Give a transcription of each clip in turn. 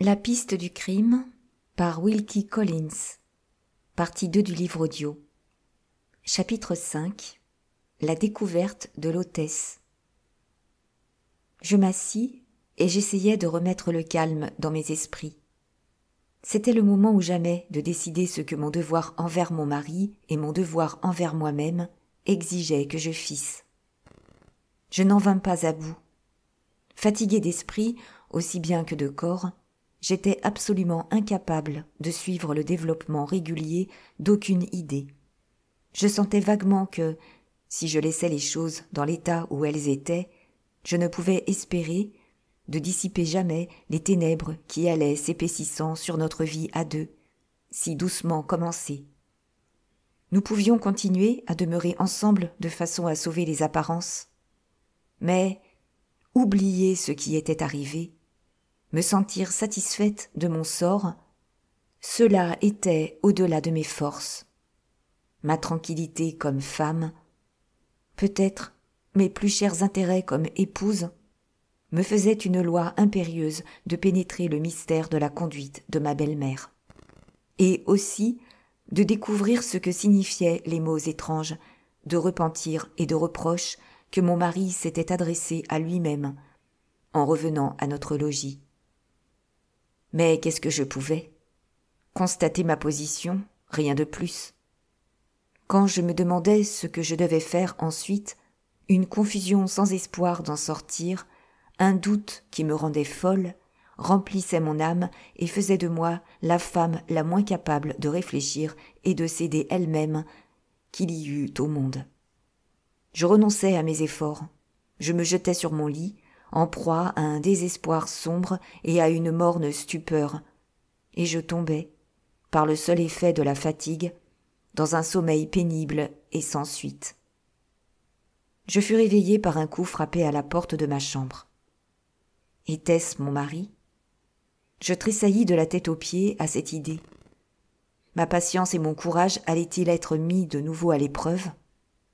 La piste du crime par Wilkie Collins. Partie 2 du livre audio. Chapitre 5. La découverte de l'hôtesse. Je m'assis et j'essayais de remettre le calme dans mes esprits. C'était le moment ou jamais de décider ce que mon devoir envers mon mari et mon devoir envers moi-même exigeaient que je fisse. Je n'en vins pas à bout. Fatigué d'esprit, aussi bien que de corps, j'étais absolument incapable de suivre le développement régulier d'aucune idée. Je sentais vaguement que, si je laissais les choses dans l'état où elles étaient, je ne pouvais espérer de dissiper jamais les ténèbres qui allaient s'épaississant sur notre vie à deux, si doucement commencée. Nous pouvions continuer à demeurer ensemble de façon à sauver les apparences, mais oublier ce qui était arrivé, me sentir satisfaite de mon sort, cela était au-delà de mes forces. Ma tranquillité comme femme, peut-être mes plus chers intérêts comme épouse, me faisaient une loi impérieuse de pénétrer le mystère de la conduite de ma belle-mère, et aussi de découvrir ce que signifiaient les mots étranges de repentir et de reproche que mon mari s'était adressé à lui-même en revenant à notre logis. Mais qu'est-ce que je pouvais? Constater ma position, rien de plus. Quand je me demandais ce que je devais faire ensuite, une confusion sans espoir d'en sortir, un doute qui me rendait folle, remplissait mon âme et faisait de moi la femme la moins capable de réfléchir et de céder elle-même qu'il y eût au monde. Je renonçais à mes efforts. Je me jetais sur mon lit, en proie à un désespoir sombre et à une morne stupeur, et je tombais, par le seul effet de la fatigue, dans un sommeil pénible et sans suite. Je fus réveillée par un coup frappé à la porte de ma chambre. Était-ce mon mari? Je tressaillis de la tête aux pieds à cette idée. Ma patience et mon courage allaient-ils être mis de nouveau à l'épreuve?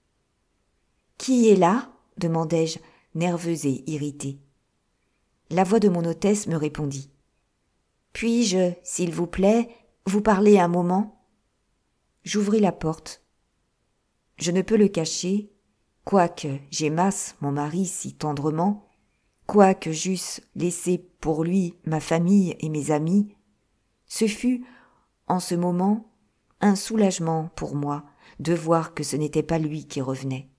« Qui est là ?» demandai-je, nerveuse et irritée. La voix de mon hôtesse me répondit. « Puis-je, s'il vous plaît, vous parler un moment ?» J'ouvris la porte. Je ne peux le cacher, quoique j'aimasse mon mari si tendrement, quoique j'eusse laissé pour lui ma famille et mes amis, ce fut, en ce moment, un soulagement pour moi de voir que ce n'était pas lui qui revenait.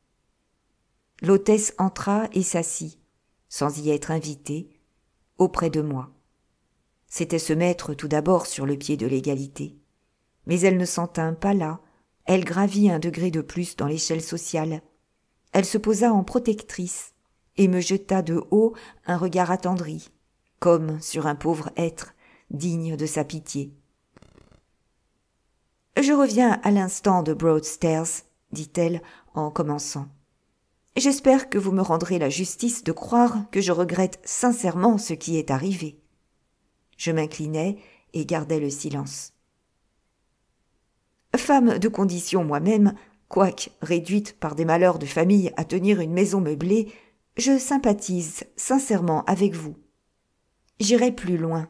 L'hôtesse entra et s'assit, sans y être invitée, auprès de moi. C'était se mettre tout d'abord sur le pied de l'égalité. Mais elle ne s'en tint pas là, elle gravit un degré de plus dans l'échelle sociale. Elle se posa en protectrice et me jeta de haut un regard attendri, comme sur un pauvre être digne de sa pitié. « Je reviens à l'instant de Broadstairs, dit-elle en commençant. J'espère que vous me rendrez la justice de croire que je regrette sincèrement ce qui est arrivé. » Je m'inclinai et gardai le silence. Femme de condition moi-même, quoique réduite par des malheurs de famille à tenir une maison meublée, je sympathise sincèrement avec vous. J'irai plus loin.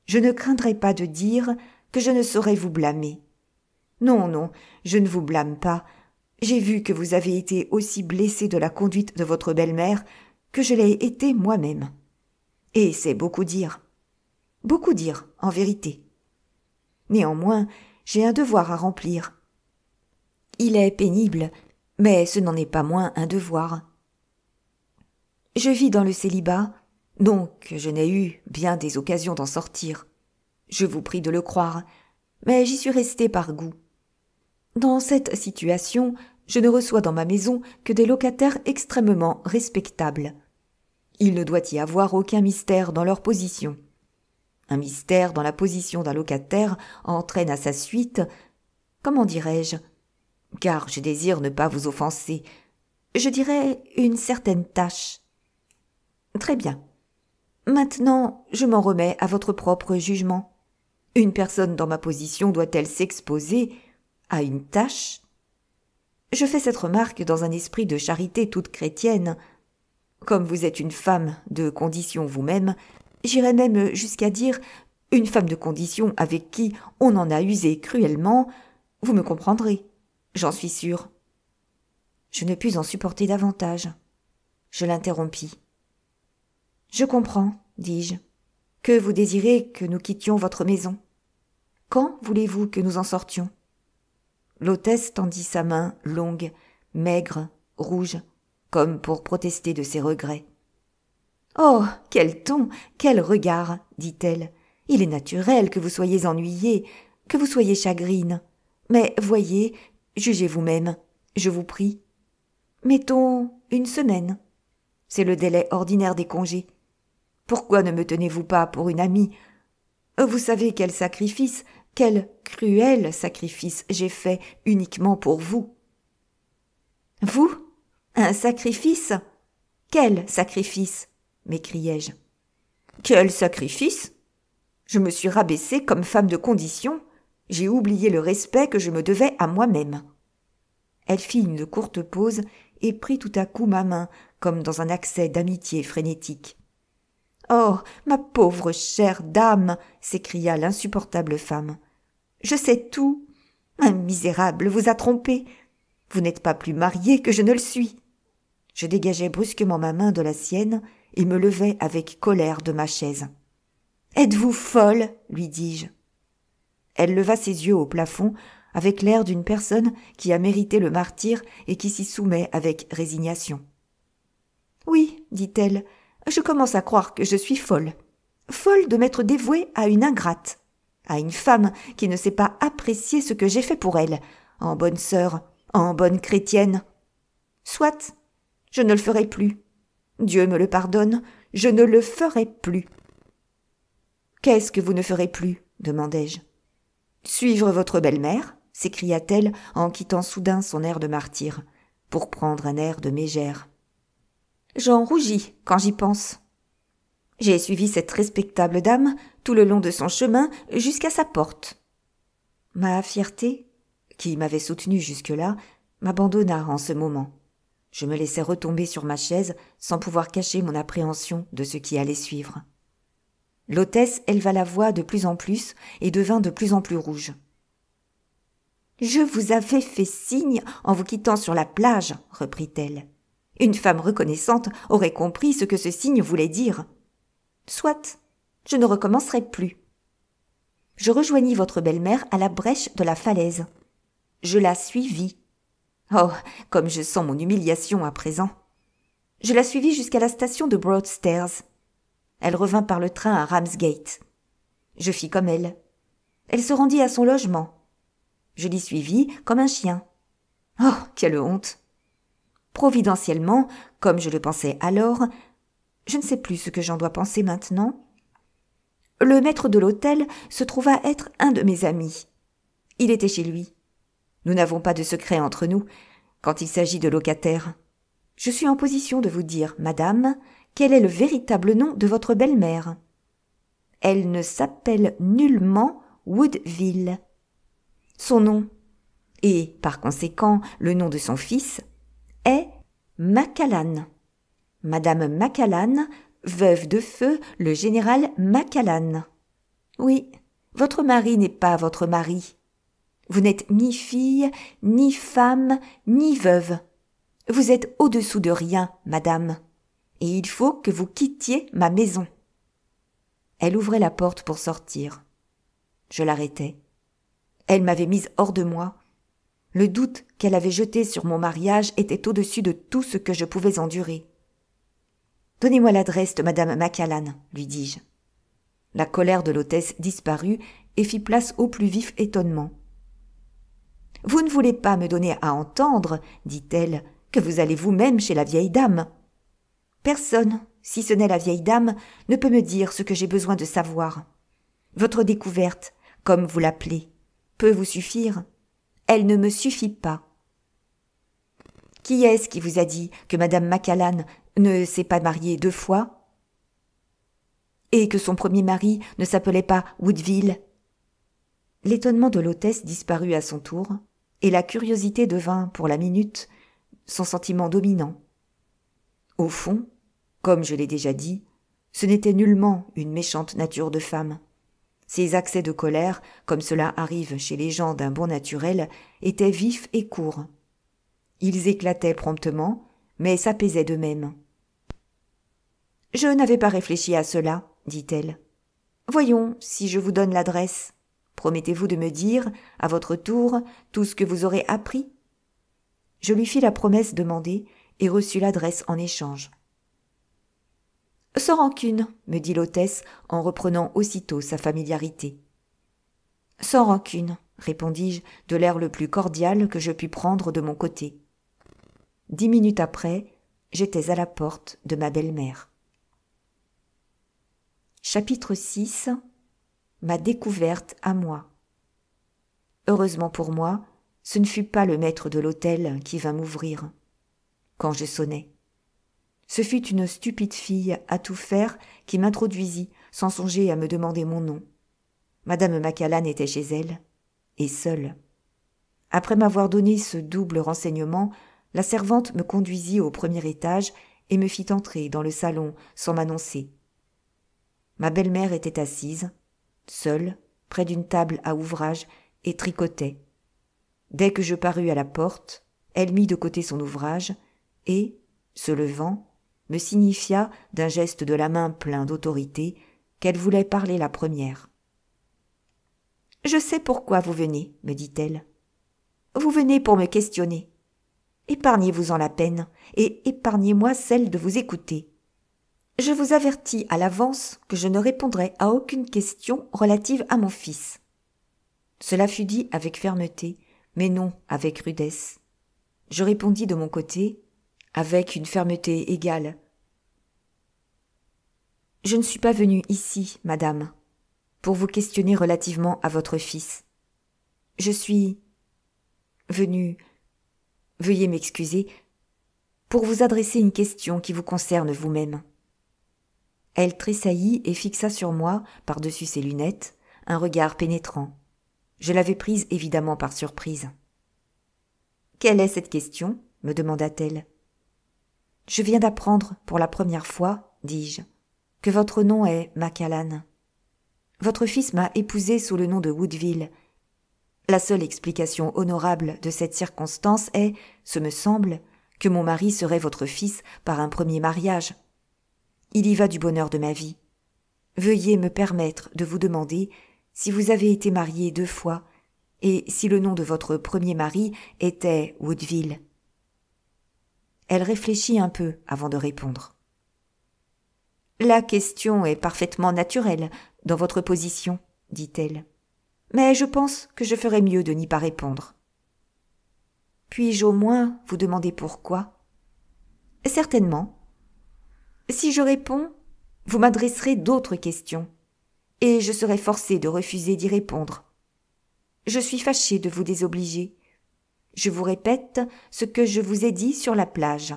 Je ne craindrai pas de dire que je ne saurais vous blâmer. Non, non, je ne vous blâme pas. J'ai vu que vous avez été aussi blessé de la conduite de votre belle-mère que je l'ai été moi-même. Et c'est beaucoup dire. Beaucoup dire, en vérité. Néanmoins, j'ai un devoir à remplir. Il est pénible, mais ce n'en est pas moins un devoir. Je vis dans le célibat, donc je n'ai eu bien des occasions d'en sortir. Je vous prie de le croire, mais j'y suis restée par goût. Dans cette situation, je ne reçois dans ma maison que des locataires extrêmement respectables. Il ne doit y avoir aucun mystère dans leur position. Un mystère dans la position d'un locataire entraîne à sa suite, comment dirais-je, car je désire ne pas vous offenser, je dirais une certaine tâche. Très bien. Maintenant, je m'en remets à votre propre jugement. Une personne dans ma position doit-elle s'exposer à une tâche? Je fais cette remarque dans un esprit de charité toute chrétienne. Comme vous êtes une femme de condition vous-même, J'irais même jusqu'à dire une femme de condition avec qui on en a usé cruellement, vous me comprendrez, j'en suis sûre. Je ne pus en supporter davantage. Je l'interrompis. Je comprends, dis-je, que vous désirez que nous quittions votre maison. Quand voulez-vous que nous en sortions? L'hôtesse tendit sa main longue, maigre, rouge, comme pour protester de ses regrets. « Oh, quel ton, quel regard !» dit-elle. « Il est naturel que vous soyez ennuyée, que vous soyez chagrine. Mais voyez, jugez vous-même, je vous prie. Mettons une semaine. C'est le délai ordinaire des congés. Pourquoi ne me tenez-vous pas pour une amie? Vous savez quel sacrifice, quel cruel sacrifice j'ai fait uniquement pour vous. » « Vous? Un sacrifice? Quel sacrifice? » m'écriai-je. « Quel sacrifice? Je me suis rabaissée comme femme de condition. J'ai oublié le respect que je me devais à moi-même. » Elle fit une courte pause et prit tout à coup ma main, comme dans un accès d'amitié frénétique. « Oh, ma pauvre chère dame !» s'écria l'insupportable femme. « Je sais tout. Un misérable vous a trompé. Vous n'êtes pas plus mariée que je ne le suis. » Je dégageai brusquement ma main de la sienne et me levai avec colère de ma chaise. « Êtes-vous folle ?» lui dis-je. Elle leva ses yeux au plafond avec l'air d'une personne qui a mérité le martyre et qui s'y soumet avec résignation. « Oui, dit-elle, je commence à croire que je suis folle. Folle de m'être dévouée à une ingrate, à une femme qui ne sait pas apprécier ce que j'ai fait pour elle, en bonne sœur, en bonne chrétienne. Soit, je ne le ferai plus. Dieu me le pardonne, je ne le ferai plus. »« Qu'est-ce que vous ne ferez plus ?» demandai-je. « Suivre votre belle-mère ?» s'écria-t-elle en quittant soudain son air de martyr, pour prendre un air de mégère. J'en rougis quand j'y pense. J'ai suivi cette respectable dame tout le long de son chemin jusqu'à sa porte. Ma fierté, qui m'avait soutenue jusque-là, m'abandonna en ce moment. Je me laissai retomber sur ma chaise sans pouvoir cacher mon appréhension de ce qui allait suivre. L'hôtesse éleva la voix de plus en plus et devint de plus en plus rouge. « Je vous avais fait signe en vous quittant sur la plage, reprit-elle. Une femme reconnaissante aurait compris ce que ce signe voulait dire. Soit, je ne recommencerai plus. Je rejoignis votre belle-mère à la brèche de la falaise. Je la suivis. Oh, comme je sens mon humiliation à présent. Je la suivis jusqu'à la station de Broadstairs. Elle revint par le train à Ramsgate. Je fis comme elle. Elle se rendit à son logement. Je l'y suivis comme un chien. Oh, quelle honte! Providentiellement, comme je le pensais alors, je ne sais plus ce que j'en dois penser maintenant, le maître de l'hôtel se trouva être un de mes amis. Il était chez lui. Nous n'avons pas de secret entre nous quand il s'agit de locataires. Je suis en position de vous dire, madame, quel est le véritable nom de votre belle-mère. Elle ne s'appelle nullement Woodville. Son nom, et par conséquent le nom de son fils, est Macallan. Madame Macallan, veuve de feu le général Macallan. Oui, votre mari n'est pas votre mari. Vous n'êtes ni fille, ni femme, ni veuve. Vous êtes au-dessous de rien, madame, et il faut que vous quittiez ma maison. » Elle ouvrait la porte pour sortir. Je l'arrêtai. Elle m'avait mise hors de moi. Le doute qu'elle avait jeté sur mon mariage était au-dessus de tout ce que je pouvais endurer. « Donnez-moi l'adresse de madame Macallan, lui dis-je. » La colère de l'hôtesse disparut et fit place au plus vif étonnement. « Vous ne voulez pas me donner à entendre, dit-elle, que vous allez vous-même chez la vieille dame. Personne, si ce n'est la vieille dame, ne peut me dire ce que j'ai besoin de savoir. Votre découverte, comme vous l'appelez, peut vous suffire. Elle ne me suffit pas. Qui est-ce qui vous a dit que madame Macallan ne s'est pas mariée 2 fois et que son premier mari ne s'appelait pas Woodville? » L'étonnement de l'hôtesse disparut à son tour, et la curiosité devint, pour la minute, son sentiment dominant. Au fond, comme je l'ai déjà dit, Ce n'était nullement une méchante nature de femme. Ses accès de colère, comme cela arrive chez les gens d'un bon naturel, étaient vifs et courts. Ils éclataient promptement, mais s'apaisaient d'eux-mêmes. « Je n'avais pas réfléchi à cela, dit-elle. Voyons si je vous donne l'adresse. Promettez-vous de me dire, à votre tour, tout ce que vous aurez appris ?» Je lui fis la promesse demandée et reçus l'adresse en échange. « Sans rancune, me dit l'hôtesse en reprenant aussitôt sa familiarité. « Sans rancune, répondis-je de l'air le plus cordial que je pus prendre de mon côté. 10 minutes après, j'étais à la porte de ma belle-mère. Chapitre 6. Ma découverte à moi. Heureusement pour moi, ce ne fut pas le maître de l'hôtel qui vint m'ouvrir. Quand je sonnai, ce fut une stupide fille à tout faire qui m'introduisit sans songer à me demander mon nom. Madame Macallan était chez elle, et seule. Après m'avoir donné ce double renseignement, la servante me conduisit au premier étage et me fit entrer dans le salon sans m'annoncer. Ma belle-mère était assise, seule, près d'une table à ouvrage, et tricotait. Dès que je parus à la porte, elle mit de côté son ouvrage et, se levant, me signifia d'un geste de la main plein d'autorité qu'elle voulait parler la première. « Je sais pourquoi vous venez, me dit-elle. Vous venez pour me questionner. Épargnez-vous-en la peine et épargnez-moi celle de vous écouter. Je vous avertis à l'avance que je ne répondrai à aucune question relative à mon fils. » Cela fut dit avec fermeté, mais non avec rudesse. Je répondis de mon côté, avec une fermeté égale. « Je ne suis pas venue ici, madame, pour vous questionner relativement à votre fils. Je suis venue, veuillez m'excuser, pour vous adresser une question qui vous concerne vous-même. » Elle tressaillit et fixa sur moi, par-dessus ses lunettes, un regard pénétrant. Je l'avais prise évidemment par surprise. « Quelle est cette question ?» me demanda-t-elle. « Je viens d'apprendre pour la première fois, dis-je, que votre nom est Macallan. Votre fils m'a épousée sous le nom de Woodville. La seule explication honorable de cette circonstance est, ce me semble, que mon mari serait votre fils par un premier mariage. Il y va du bonheur de ma vie. Veuillez me permettre de vous demander si vous avez été marié 2 fois et si le nom de votre premier mari était Woodville. » Elle réfléchit un peu avant de répondre. « La question est parfaitement naturelle dans votre position, dit-elle, mais je pense que je ferais mieux de n'y pas répondre. Puis-je au moins vous demander pourquoi ? Certainement. Si je réponds, vous m'adresserez d'autres questions, et je serai forcée de refuser d'y répondre. Je suis fâchée de vous désobliger. Je vous répète ce que je vous ai dit sur la plage.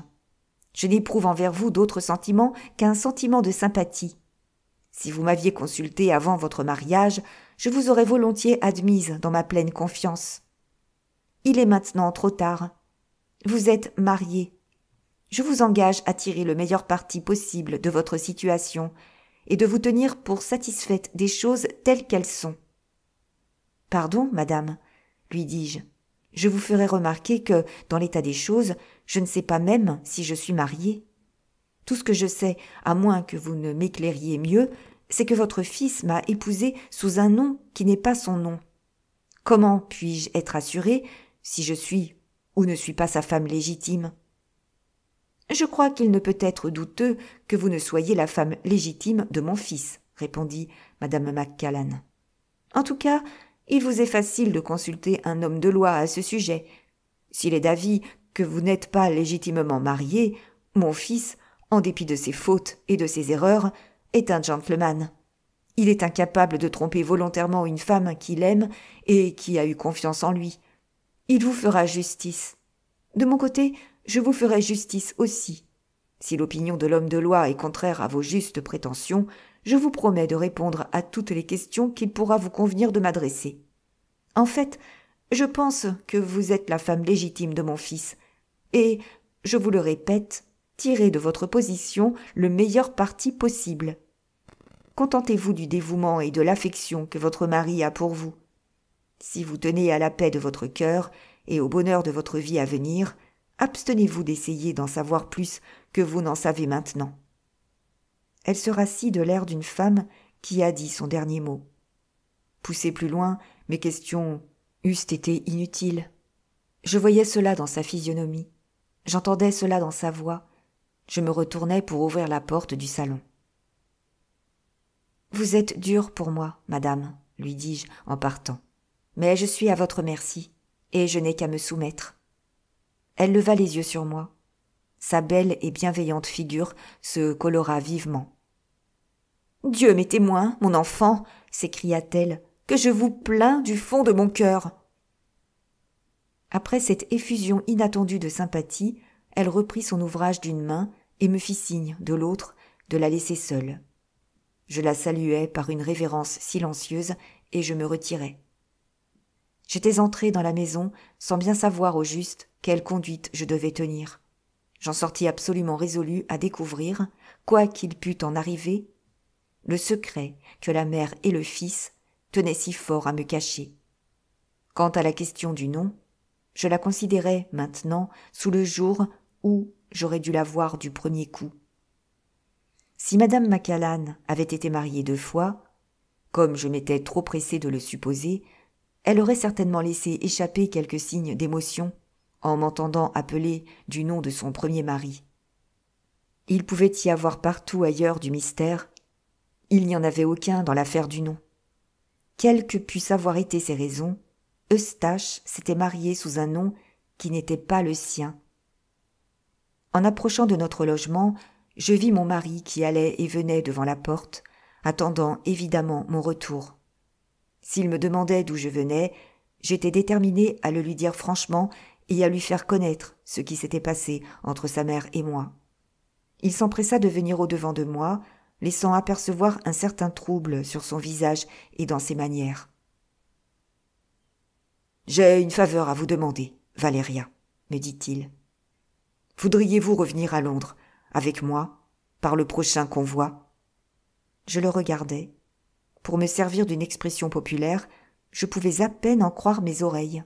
Je n'éprouve envers vous d'autre sentiment qu'un sentiment de sympathie. Si vous m'aviez consulté avant votre mariage, je vous aurais volontiers admise dans ma pleine confiance. Il est maintenant trop tard. Vous êtes marié. Je vous engage à tirer le meilleur parti possible de votre situation et de vous tenir pour satisfaite des choses telles qu'elles sont. « Pardon, madame, lui dis-je. Je vous ferai remarquer que, dans l'état des choses, je ne sais pas même si je suis mariée. Tout ce que je sais, à moins que vous ne m'éclairiez mieux, c'est que votre fils m'a épousée sous un nom qui n'est pas son nom. Comment puis-je être assurée si je suis ou ne suis pas sa femme légitime ? Je crois qu'il ne peut être douteux que vous ne soyez la femme légitime de mon fils, répondit madame Macallan. En tout cas, il vous est facile de consulter un homme de loi à ce sujet. S'il est d'avis que vous n'êtes pas légitimement marié, mon fils, en dépit de ses fautes et de ses erreurs, est un gentleman. Il est incapable de tromper volontairement une femme qu'il aime et qui a eu confiance en lui. Il vous fera justice. De mon côté, je vous ferai justice aussi. Si l'opinion de l'homme de loi est contraire à vos justes prétentions, je vous promets de répondre à toutes les questions qu'il pourra vous convenir de m'adresser. En fait, je pense que vous êtes la femme légitime de mon fils, et, je vous le répète, tirez de votre position le meilleur parti possible. Contentez-vous du dévouement et de l'affection que votre mari a pour vous. Si vous tenez à la paix de votre cœur et au bonheur de votre vie à venir, abstenez-vous d'essayer d'en savoir plus que vous n'en savez maintenant. » Elle se rassit de l'air d'une femme qui a dit son dernier mot. Poussées plus loin, mes questions eussent été inutiles. Je voyais cela dans sa physionomie. J'entendais cela dans sa voix. Je me retournai pour ouvrir la porte du salon. « Vous êtes dure pour moi, madame, » lui dis-je en partant. « Mais je suis à votre merci, et je n'ai qu'à me soumettre. » Elle leva les yeux sur moi. Sa belle et bienveillante figure se colora vivement. « Dieu m'est témoin, mon enfant, » s'écria-t-elle, « que je vous plains du fond de mon cœur. » Après cette effusion inattendue de sympathie, elle reprit son ouvrage d'une main et me fit signe, de l'autre, de la laisser seule. Je la saluai par une révérence silencieuse et je me retirai. J'étais entré dans la maison sans bien savoir au juste quelle conduite je devais tenir. J'en sortis absolument résolu à découvrir, quoi qu'il pût en arriver, le secret que la mère et le fils tenaient si fort à me cacher. Quant à la question du nom, je la considérais maintenant sous le jour où j'aurais dû la voir du premier coup. Si madame Macallan avait été mariée 2 fois, comme je m'étais trop pressé de le supposer, elle aurait certainement laissé échapper quelques signes d'émotion en m'entendant appeler du nom de son premier mari. Il pouvait y avoir partout ailleurs du mystère, il n'y en avait aucun dans l'affaire du nom. Quelles que puissent avoir été ses raisons, Eustache s'était marié sous un nom qui n'était pas le sien. En approchant de notre logement, je vis mon mari qui allait et venait devant la porte, attendant évidemment mon retour. S'il me demandait d'où je venais, j'étais déterminé à le lui dire franchement et à lui faire connaître ce qui s'était passé entre sa mère et moi. Il s'empressa de venir au-devant de moi, laissant apercevoir un certain trouble sur son visage et dans ses manières. « J'ai une faveur à vous demander, Valéria, » me dit-il. « Voudriez-vous revenir à Londres, avec moi, par le prochain convoi ?» Je le regardais. Pour me servir d'une expression populaire, je pouvais à peine en croire mes oreilles.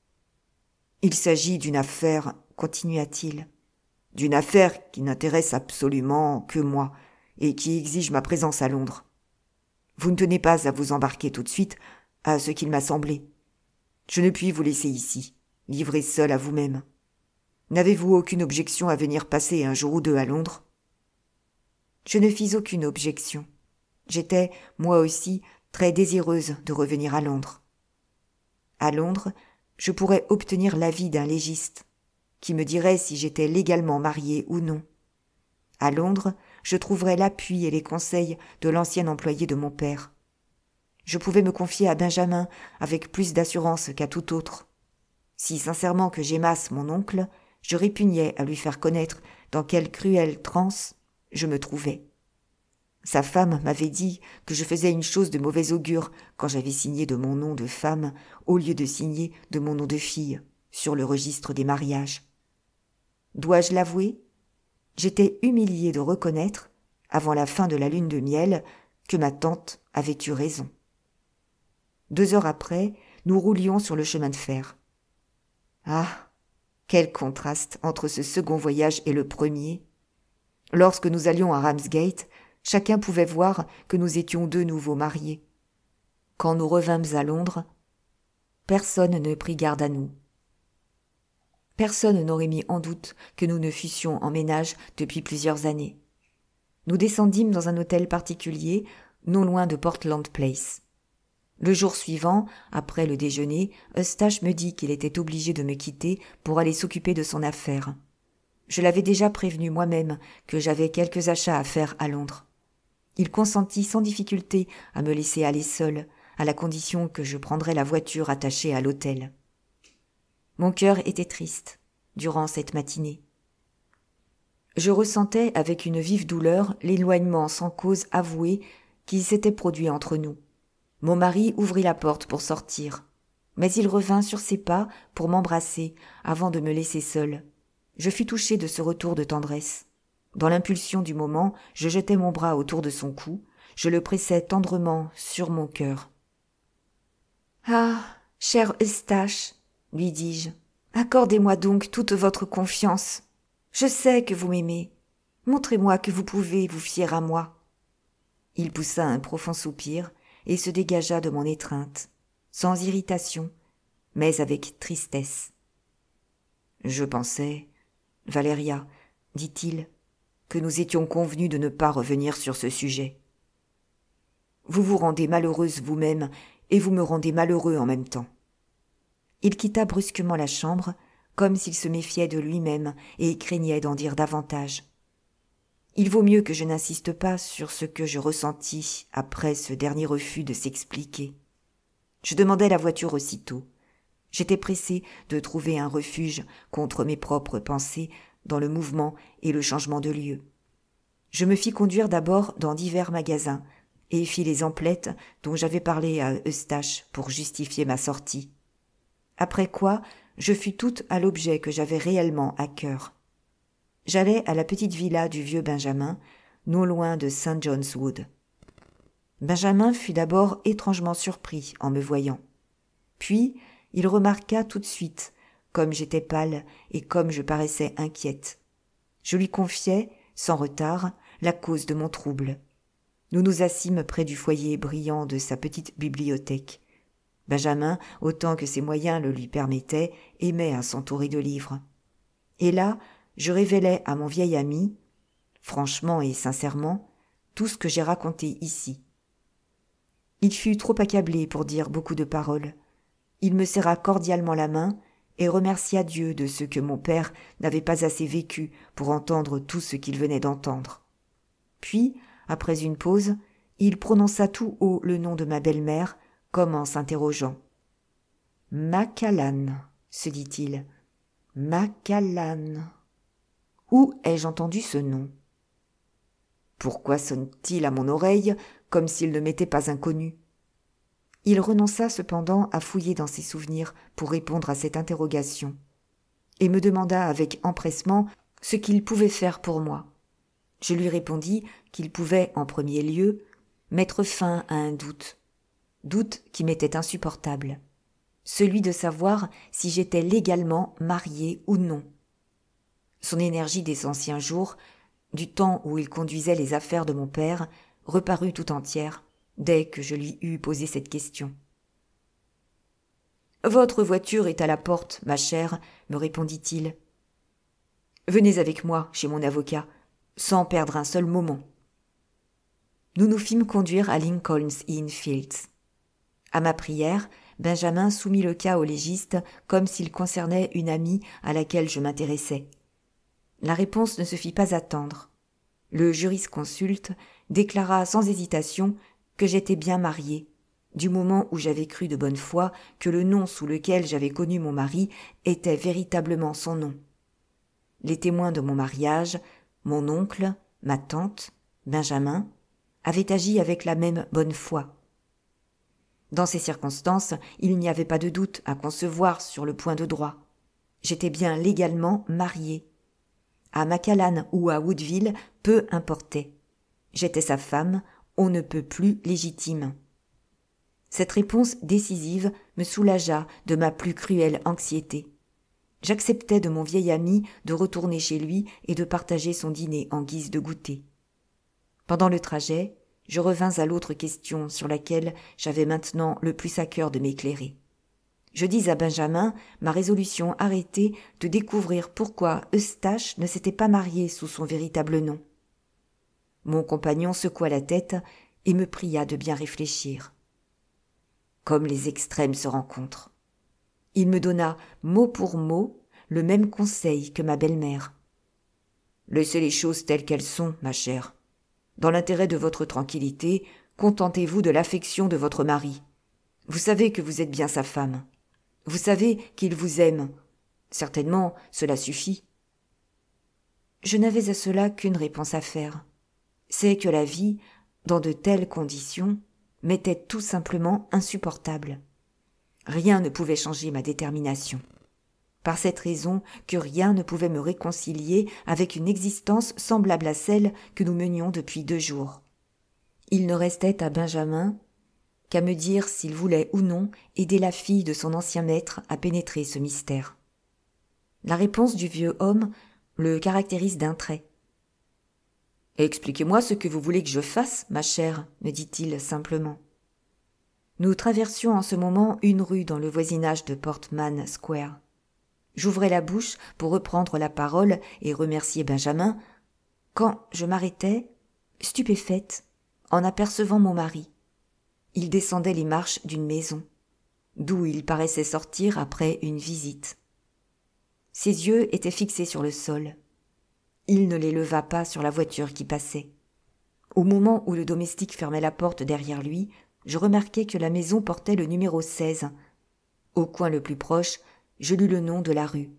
« Il s'agit d'une affaire, » continua-t-il, « d'une affaire qui n'intéresse absolument que moi et qui exige ma présence à Londres. Vous ne tenez pas à vous embarquer tout de suite, à ce qu'il m'a semblé. Je ne puis vous laisser ici, livré seul à vous-même. N'avez-vous aucune objection à venir passer 1 jour ou 2 à Londres ?» Je ne fis aucune objection. J'étais, moi aussi, très désireuse de revenir à Londres. À Londres, je pourrais obtenir l'avis d'un légiste, qui me dirait si j'étais légalement mariée ou non. À Londres, je trouverais l'appui et les conseils de l'ancien employé de mon père. Je pouvais me confier à Benjamin avec plus d'assurance qu'à tout autre. Si sincèrement que j'aimasse mon oncle, je répugnais à lui faire connaître dans quelle cruelle transe je me trouvais. Sa femme m'avait dit que je faisais une chose de mauvais augure quand j'avais signé de mon nom de femme au lieu de signer de mon nom de fille sur le registre des mariages. Dois-je l'avouer ? J'étais humilié de reconnaître, avant la fin de la lune de miel, que ma tante avait eu raison. 2 heures après, nous roulions sur le chemin de fer. Ah, quel contraste entre ce second voyage et le premier ! Lorsque nous allions à Ramsgate, chacun pouvait voir que nous étions 2 nouveaux mariés. Quand nous revînmes à Londres, personne ne prit garde à nous. Personne n'aurait mis en doute que nous ne fussions en ménage depuis plusieurs années. Nous descendîmes dans un hôtel particulier, non loin de Portland Place. Le jour suivant, après le déjeuner, Eustache me dit qu'il était obligé de me quitter pour aller s'occuper de son affaire. Je l'avais déjà prévenu moi-même que j'avais quelques achats à faire à Londres. Il consentit sans difficulté à me laisser aller seul, à la condition que je prendrais la voiture attachée à l'hôtel. Mon cœur était triste durant cette matinée. Je ressentais avec une vive douleur l'éloignement sans cause avouée qui s'était produit entre nous. Mon mari ouvrit la porte pour sortir, mais il revint sur ses pas pour m'embrasser avant de me laisser seule. Je fus touchée de ce retour de tendresse. Dans l'impulsion du moment, je jetai mon bras autour de son cou, je le pressai tendrement sur mon cœur. « Ah, cher Eustache, lui dis-je, accordez-moi donc toute votre confiance. Je sais que vous m'aimez. Montrez-moi que vous pouvez vous fier à moi. » Il poussa un profond soupir et se dégagea de mon étreinte, sans irritation, mais avec tristesse. « Je pensais, Valéria, dit-il, que nous étions convenus de ne pas revenir sur ce sujet. Vous vous rendez malheureuse vous-même et vous me rendez malheureux en même temps. » Il quitta brusquement la chambre, comme s'il se méfiait de lui-même et craignait d'en dire davantage. Il vaut mieux que je n'insiste pas sur ce que je ressentis après ce dernier refus de s'expliquer. Je demandai la voiture aussitôt. J'étais pressé de trouver un refuge contre mes propres pensées dans le mouvement et le changement de lieu. Je me fis conduire d'abord dans divers magasins et fis les emplettes dont j'avais parlé à Eustache pour justifier ma sortie. Après quoi, je fus toute à l'objet que j'avais réellement à cœur. J'allais à la petite villa du vieux Benjamin, non loin de St. John's Wood. Benjamin fut d'abord étrangement surpris en me voyant. Puis, il remarqua tout de suite, comme j'étais pâle et comme je paraissais inquiète. Je lui confiai, sans retard, la cause de mon trouble. Nous nous assîmes près du foyer brillant de sa petite bibliothèque. Benjamin, autant que ses moyens le lui permettaient, aimait à s'entourer de livres. Et là, je révélai à mon vieil ami, franchement et sincèrement, tout ce que j'ai raconté ici. Il fut trop accablé pour dire beaucoup de paroles. Il me serra cordialement la main et remercia Dieu de ce que mon père n'avait pas assez vécu pour entendre tout ce qu'il venait d'entendre. Puis, après une pause, il prononça tout haut le nom de ma belle-mère, comme en s'interrogeant. « Macallan, se dit-il. « Macallan. Où ai-je entendu ce nom? Pourquoi sonne-t-il à mon oreille comme s'il ne m'était pas inconnu ?» Il renonça cependant à fouiller dans ses souvenirs pour répondre à cette interrogation, et me demanda avec empressement ce qu'il pouvait faire pour moi. Je lui répondis qu'il pouvait, en premier lieu, mettre fin à un doute qui m'était insupportable, celui de savoir si j'étais légalement mariée ou non. Son énergie des anciens jours, du temps où il conduisait les affaires de mon père, reparut tout entière dès que je lui eus posé cette question. « Votre voiture est à la porte, ma chère, » me répondit-il. « Venez avec moi chez mon avocat, sans perdre un seul moment. » Nous nous fîmes conduire à Lincoln's Inn Fields. À ma prière, Benjamin soumit le cas au légiste comme s'il concernait une amie à laquelle je m'intéressais. La réponse ne se fit pas attendre. Le jurisconsulte déclara sans hésitation que j'étais bien mariée, du moment où j'avais cru de bonne foi que le nom sous lequel j'avais connu mon mari était véritablement son nom. Les témoins de mon mariage, mon oncle, ma tante, Benjamin, avaient agi avec la même bonne foi. Dans ces circonstances, il n'y avait pas de doute à concevoir sur le point de droit. J'étais bien légalement mariée. À Macallan ou à Woodville, peu importait. J'étais sa femme, on ne peut plus légitime. Cette réponse décisive me soulagea de ma plus cruelle anxiété. J'acceptai de mon vieil ami de retourner chez lui et de partager son dîner en guise de goûter. Pendant le trajet, je revins à l'autre question sur laquelle j'avais maintenant le plus à cœur de m'éclairer. Je dis à Benjamin ma résolution arrêtée de découvrir pourquoi Eustache ne s'était pas marié sous son véritable nom. Mon compagnon secoua la tête et me pria de bien réfléchir. Comme les extrêmes se rencontrent. Il me donna mot pour mot le même conseil que ma belle-mère. Laissez les choses telles qu'elles sont, ma chère. Dans l'intérêt de votre tranquillité, contentez-vous de l'affection de votre mari. Vous savez que vous êtes bien sa femme. Vous savez qu'il vous aime. Certainement, cela suffit. Je n'avais à cela qu'une réponse à faire. C'est que la vie, dans de telles conditions, m'était tout simplement insupportable. Rien ne pouvait changer ma détermination. Par cette raison que rien ne pouvait me réconcilier avec une existence semblable à celle que nous menions depuis 2 jours. Il ne restait à Benjamin qu'à me dire s'il voulait ou non aider la fille de son ancien maître à pénétrer ce mystère. La réponse du vieux homme le caractérise d'un trait. « Expliquez-moi ce que vous voulez que je fasse, ma chère, me dit-il simplement. Nous traversions en ce moment une rue dans le voisinage de Portman Square. J'ouvrais la bouche pour reprendre la parole et remercier Benjamin, quand je m'arrêtai, stupéfaite, en apercevant mon mari. Il descendait les marches d'une maison, d'où il paraissait sortir après une visite. Ses yeux étaient fixés sur le sol. Il ne les leva pas sur la voiture qui passait. Au moment où le domestique fermait la porte derrière lui, je remarquai que la maison portait le numéro 16. Au coin le plus proche, je lus le nom de la rue.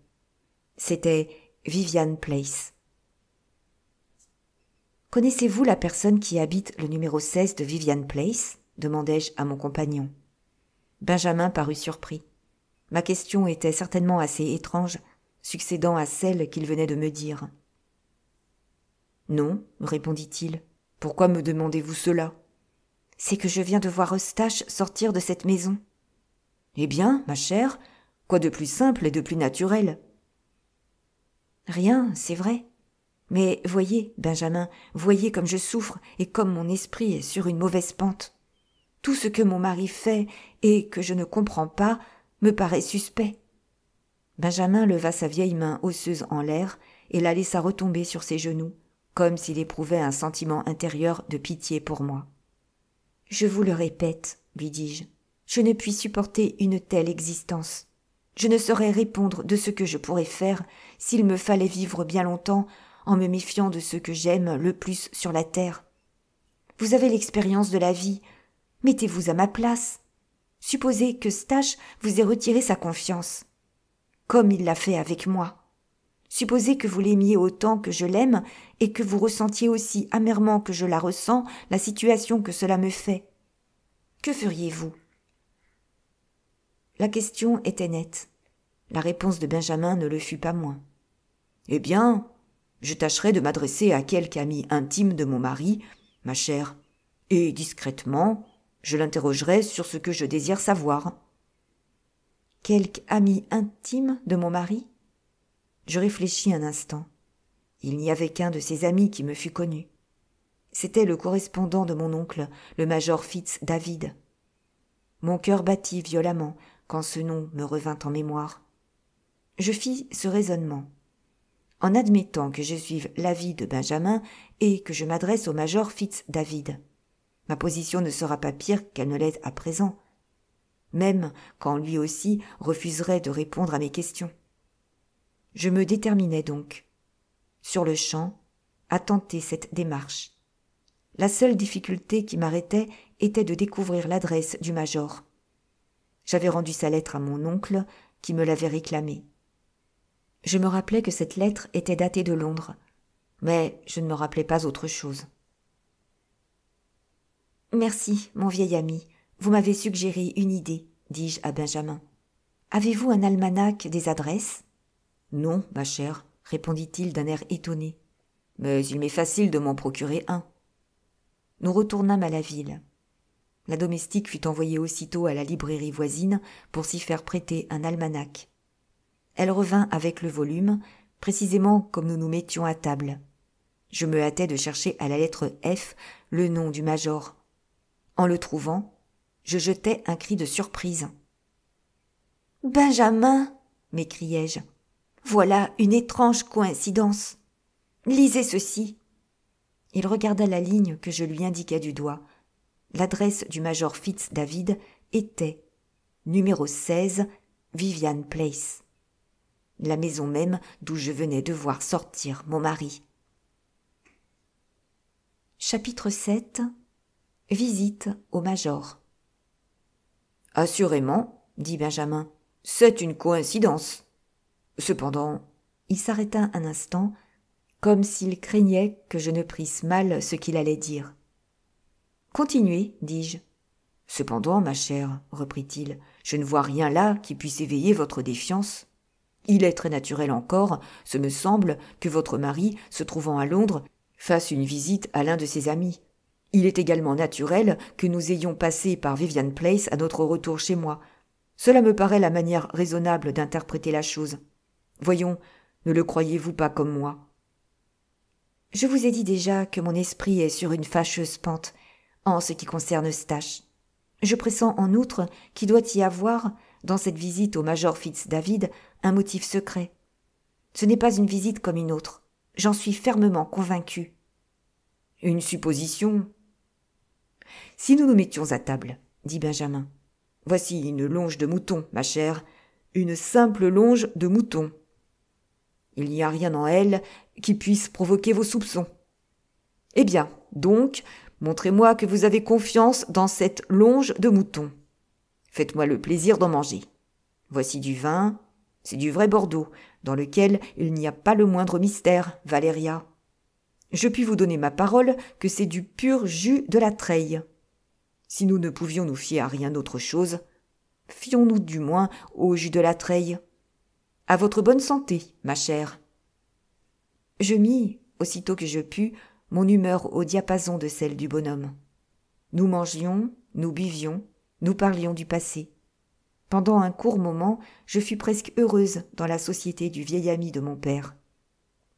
C'était Vivian Place. « Connaissez-vous la personne qui habite le numéro 16 de Vivian Place ?» demandai-je à mon compagnon. Benjamin parut surpris. Ma question était certainement assez étrange, succédant à celle qu'il venait de me dire. « Non, répondit-il. Pourquoi me demandez-vous cela ? C'est que je viens de voir Eustache sortir de cette maison. Eh bien, ma chère, quoi de plus simple et de plus naturel ? Rien, c'est vrai. Mais voyez, Benjamin, voyez comme je souffre et comme mon esprit est sur une mauvaise pente. Tout ce que mon mari fait et que je ne comprends pas me paraît suspect. Benjamin leva sa vieille main osseuse en l'air et la laissa retomber sur ses genoux, comme s'il éprouvait un sentiment intérieur de pitié pour moi. « Je vous le répète, lui dis-je, je ne puis supporter une telle existence. Je ne saurais répondre de ce que je pourrais faire s'il me fallait vivre bien longtemps en me méfiant de ce que j'aime le plus sur la terre. Vous avez l'expérience de la vie, mettez-vous à ma place. Supposez que Stache vous ait retiré sa confiance, comme il l'a fait avec moi. Supposez que vous l'aimiez autant que je l'aime et que vous ressentiez aussi amèrement que je la ressens la situation que cela me fait. Que feriez-vous ? » La question était nette. La réponse de Benjamin ne le fut pas moins. « Eh bien, je tâcherai de m'adresser à quelque ami intime de mon mari, ma chère, et discrètement, je l'interrogerai sur ce que je désire savoir. »« Quelque ami intime de mon mari ?» Je réfléchis un instant. Il n'y avait qu'un de ses amis qui me fût connu. C'était le correspondant de mon oncle, le major Fitz-David. Mon cœur battit violemment quand ce nom me revint en mémoire. Je fis ce raisonnement. En admettant que je suive l'avis de Benjamin et que je m'adresse au major Fitz-David, ma position ne sera pas pire qu'elle ne l'est à présent, même quand lui aussi refuserait de répondre à mes questions. Je me déterminai donc, sur le champ, à tenter cette démarche. La seule difficulté qui m'arrêtait était de découvrir l'adresse du major. J'avais rendu sa lettre à mon oncle, qui me l'avait réclamée. Je me rappelais que cette lettre était datée de Londres, mais je ne me rappelais pas autre chose. « Merci, mon vieil ami, vous m'avez suggéré une idée, dis-je à Benjamin. Avez-vous un almanach des adresses ? » « Non, ma chère, répondit-il d'un air étonné, mais il m'est facile de m'en procurer un. » Nous retournâmes à la ville. La domestique fut envoyée aussitôt à la librairie voisine pour s'y faire prêter un almanach. Elle revint avec le volume, précisément comme nous nous mettions à table. Je me hâtai de chercher à la lettre F le nom du major. En le trouvant, je jetai un cri de surprise. « Benjamin !» m'écriai-je. « Voilà une étrange coïncidence. Lisez ceci. » Il regarda la ligne que je lui indiquai du doigt. L'adresse du major Fitz-David était numéro 16, Vivian Place. La maison même d'où je venais de voir sortir mon mari. Chapitre 7. Visite au major. « Assurément, dit Benjamin, c'est une coïncidence. Cependant, il s'arrêta un instant, comme s'il craignait que je ne prisse mal ce qu'il allait dire. « Continuez, dis-je. »« Cependant, ma chère, reprit-il, je ne vois rien là qui puisse éveiller votre défiance. Il est très naturel encore, ce me semble, que votre mari, se trouvant à Londres, fasse une visite à l'un de ses amis. Il est également naturel que nous ayons passé par Vivian Place à notre retour chez moi. Cela me paraît la manière raisonnable d'interpréter la chose. Voyons, ne le croyez-vous pas comme moi ? Je vous ai dit déjà que mon esprit est sur une fâcheuse pente en ce qui concerne Eustache. Je pressens en outre qu'il doit y avoir, dans cette visite au major Fitz-David, un motif secret. Ce n'est pas une visite comme une autre. J'en suis fermement convaincue. Une supposition ? Si nous nous mettions à table, dit Benjamin. Voici une longe de mouton, ma chère, une simple longe de mouton. Il n'y a rien en elle qui puisse provoquer vos soupçons. Eh bien, donc, montrez-moi que vous avez confiance dans cette longe de mouton. Faites-moi le plaisir d'en manger. Voici du vin, c'est du vrai Bordeaux, dans lequel il n'y a pas le moindre mystère, Valéria. Je puis vous donner ma parole que c'est du pur jus de la treille. Si nous ne pouvions nous fier à rien autre chose, fions-nous du moins au jus de la treille. À votre bonne santé, ma chère. Je mis, aussitôt que je pus, mon humeur au diapason de celle du bonhomme. Nous mangions, nous buvions, nous parlions du passé. Pendant un court moment, je fus presque heureuse dans la société du vieil ami de mon père.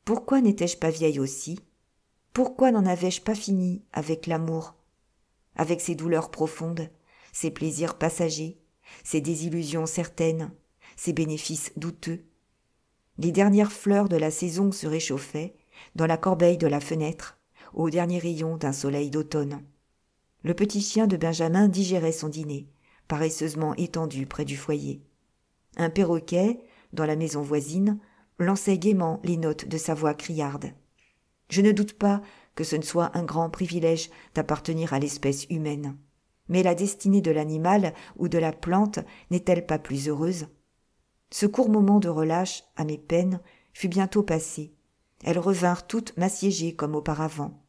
Pourquoi n'étais-je pas vieille aussi ? Pourquoi n'en avais-je pas fini avec l'amour ? Avec ses douleurs profondes, ses plaisirs passagers, ses désillusions certaines, ses bénéfices douteux. Les dernières fleurs de la saison se réchauffaient, dans la corbeille de la fenêtre, au dernier rayon d'un soleil d'automne. Le petit chien de Benjamin digérait son dîner, paresseusement étendu près du foyer. Un perroquet, dans la maison voisine, lançait gaiement les notes de sa voix criarde. Je ne doute pas que ce ne soit un grand privilège d'appartenir à l'espèce humaine. Mais la destinée de l'animal ou de la plante n'est-elle pas plus heureuse ? Ce court moment de relâche à mes peines fut bientôt passé. Elles revinrent toutes m'assiéger comme auparavant.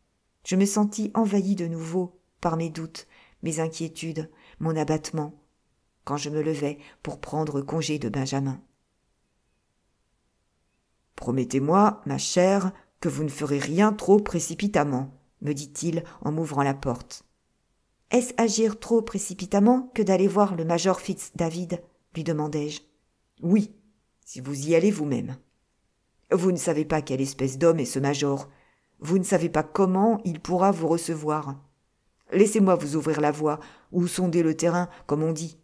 Je me sentis envahie de nouveau par mes doutes, mes inquiétudes, mon abattement, quand je me levai pour prendre congé de Benjamin. « Promettez-moi, ma chère, que vous ne ferez rien trop précipitamment, me dit-il en m'ouvrant la porte. Est-ce agir trop précipitamment que d'aller voir le major Fitz-David ? Lui demandai-je. Oui, si vous y allez vous-même. Vous ne savez pas quelle espèce d'homme est ce major. Vous ne savez pas comment il pourra vous recevoir. Laissez-moi vous ouvrir la voie, ou sonder le terrain, comme on dit.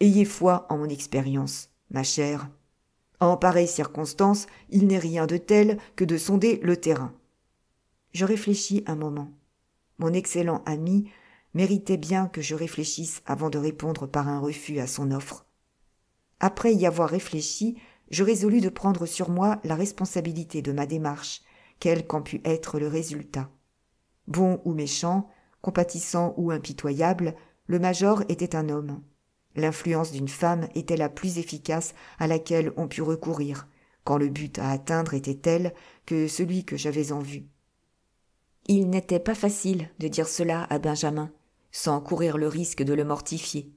Ayez foi en mon expérience, ma chère. En pareille circonstance, il n'est rien de tel que de sonder le terrain. Je réfléchis un moment. Mon excellent ami méritait bien que je réfléchisse avant de répondre par un refus à son offre. Après y avoir réfléchi, je résolus de prendre sur moi la responsabilité de ma démarche, quel qu'en pût être le résultat. Bon ou méchant, compatissant ou impitoyable, le major était un homme. L'influence d'une femme était la plus efficace à laquelle on put recourir, quand le but à atteindre était tel que celui que j'avais en vue. Il n'était pas facile de dire cela à Benjamin, sans courir le risque de le mortifier.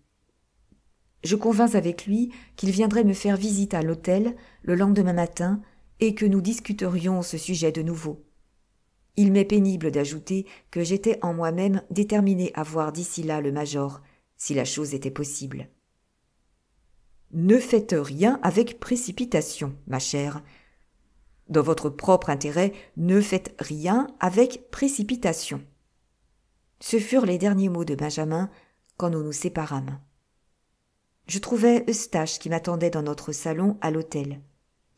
Je convins avec lui qu'il viendrait me faire visite à l'hôtel le lendemain matin et que nous discuterions ce sujet de nouveau. Il m'est pénible d'ajouter que j'étais en moi-même déterminée à voir d'ici là le major, si la chose était possible. Ne faites rien avec précipitation, ma chère. Dans votre propre intérêt, ne faites rien avec précipitation. Ce furent les derniers mots de Benjamin quand nous nous séparâmes. Je trouvai Eustache qui m'attendait dans notre salon à l'hôtel.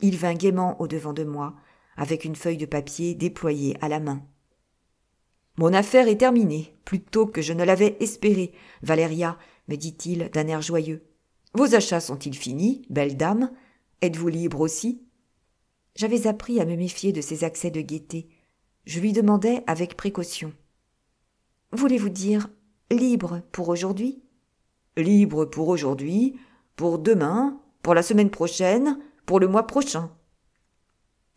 Il vint gaiement au-devant de moi, avec une feuille de papier déployée à la main. « Mon affaire est terminée, plus tôt que je ne l'avais espéré, Valéria, me dit-il d'un air joyeux. Vos achats sont-ils finis, belle dame ? Êtes-vous libre aussi ?» J'avais appris à me méfier de ces accès de gaieté. Je lui demandai avec précaution. « Voulez-vous dire libre pour aujourd'hui ?»« Libre pour aujourd'hui, pour demain, pour la semaine prochaine, pour le mois prochain. »«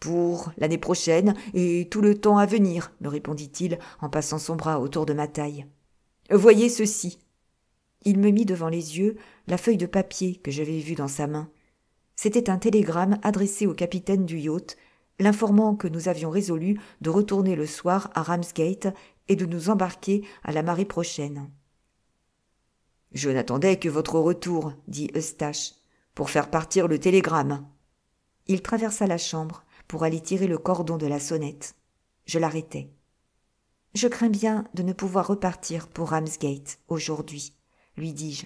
Pour l'année prochaine et tout le temps à venir, me répondit-il en passant son bras autour de ma taille. Voyez ceci. » Il me mit devant les yeux la feuille de papier que j'avais vue dans sa main. C'était un télégramme adressé au capitaine du yacht, l'informant que nous avions résolu de retourner le soir à Ramsgate et de nous embarquer à la marée prochaine. « Je n'attendais que votre retour, dit Eustache, pour faire partir le télégramme. » Il traversa la chambre pour aller tirer le cordon de la sonnette. Je l'arrêtai. « Je crains bien de ne pouvoir repartir pour Ramsgate aujourd'hui, lui dis-je. »«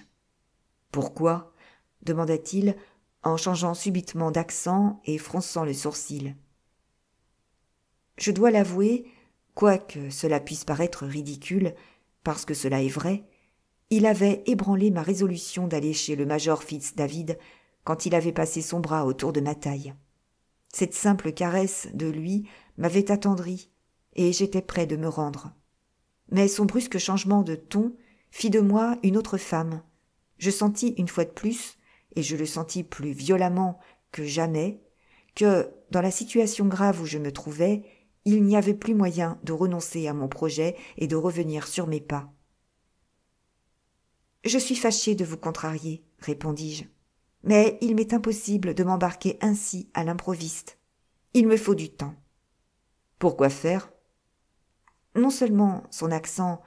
Pourquoi ?» demanda-t-il en changeant subitement d'accent et fronçant le sourcil. Je dois l'avouer, quoique cela puisse paraître ridicule, parce que cela est vrai, il avait ébranlé ma résolution d'aller chez le major Fitz-David quand il avait passé son bras autour de ma taille. Cette simple caresse de lui m'avait attendri, et j'étais prêt de me rendre. Mais son brusque changement de ton fit de moi une autre femme. Je sentis une fois de plus, et je le sentis plus violemment que jamais, que, dans la situation grave où je me trouvais, il n'y avait plus moyen de renoncer à mon projet et de revenir sur mes pas. « Je suis fâché de vous contrarier, répondis-je, mais il m'est impossible de m'embarquer ainsi à l'improviste. Il me faut du temps. »« Pourquoi faire ?» Non seulement son accent,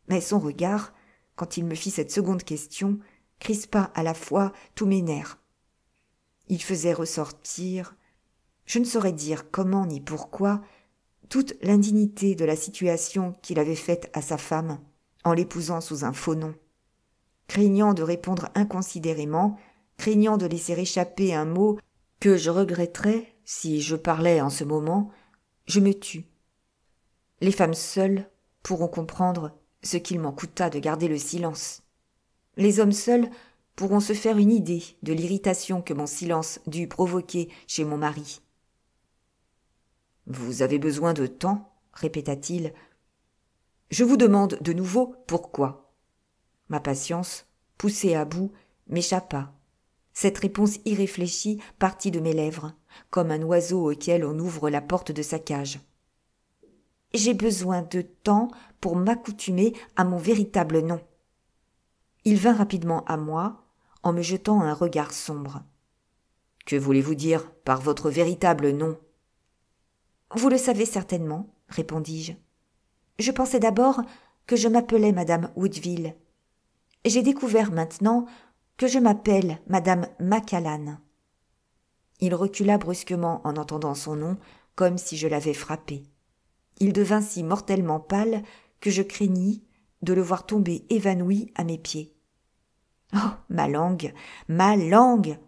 mais son regard, quand il me fit cette seconde question, crispa à la fois tous mes nerfs. Il faisait ressortir, je ne saurais dire comment ni pourquoi, toute l'indignité de la situation qu'il avait faite à sa femme, en l'épousant sous un faux nom. Craignant de répondre inconsidérément, craignant de laisser échapper un mot que je regretterais si je parlais en ce moment, je me tus. Les femmes seules pourront comprendre ce qu'il m'en coûta de garder le silence. Les hommes seuls pourront se faire une idée de l'irritation que mon silence dut provoquer chez mon mari. « Vous avez besoin de temps ?» répéta-t-il. « Je vous demande de nouveau pourquoi. » Ma patience, poussée à bout, m'échappa. Cette réponse irréfléchie partit de mes lèvres, comme un oiseau auquel on ouvre la porte de sa cage. « J'ai besoin de temps pour m'accoutumer à mon véritable nom. » Il vint rapidement à moi, en me jetant un regard sombre. « Que voulez-vous dire par votre véritable nom ?»« Vous le savez certainement, » répondis-je. « Je pensais d'abord que je m'appelais Madame Woodville. J'ai découvert maintenant que je m'appelle Madame Macallan. » Il recula brusquement en entendant son nom, comme si je l'avais frappé. Il devint si mortellement pâle que je craignis de le voir tomber évanoui à mes pieds. Oh, ma langue, ma langue!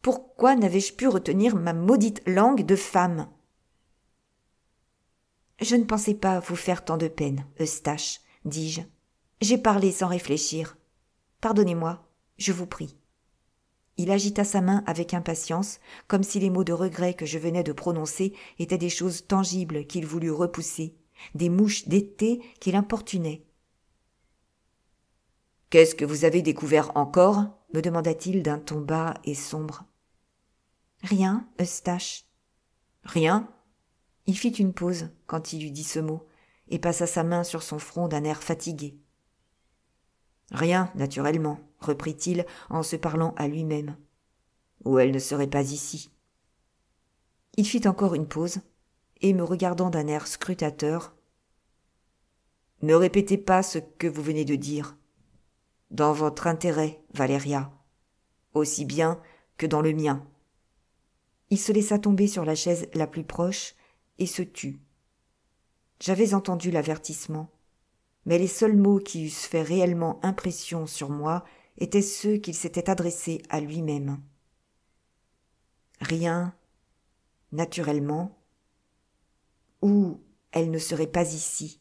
Pourquoi n'avais-je pu retenir ma maudite langue de femme? Je ne pensais pas vous faire tant de peine, Eustache, dis-je. J'ai parlé sans réfléchir. Pardonnez-moi, je vous prie. Il agita sa main avec impatience, comme si les mots de regret que je venais de prononcer étaient des choses tangibles qu'il voulut repousser, des mouches d'été qu'il importunait. « Qu'est-ce que vous avez découvert encore ?» me demanda-t-il d'un ton bas et sombre. « Rien, Eustache. »« Rien ?» Il fit une pause quand il eut dit ce mot, et passa sa main sur son front d'un air fatigué. « Rien, naturellement, » reprit-il en se parlant à lui-même. « Ou elle ne serait pas ici. » Il fit encore une pause, et me regardant d'un air scrutateur, « Ne répétez pas ce que vous venez de dire. Dans votre intérêt, Valéria, aussi bien que dans le mien. » Il se laissa tomber sur la chaise la plus proche et se tut. J'avais entendu l'avertissement, mais les seuls mots qui eussent fait réellement impression sur moi étaient ceux qu'il s'était adressés à lui-même. Rien, naturellement, ou elle ne serait pas ici.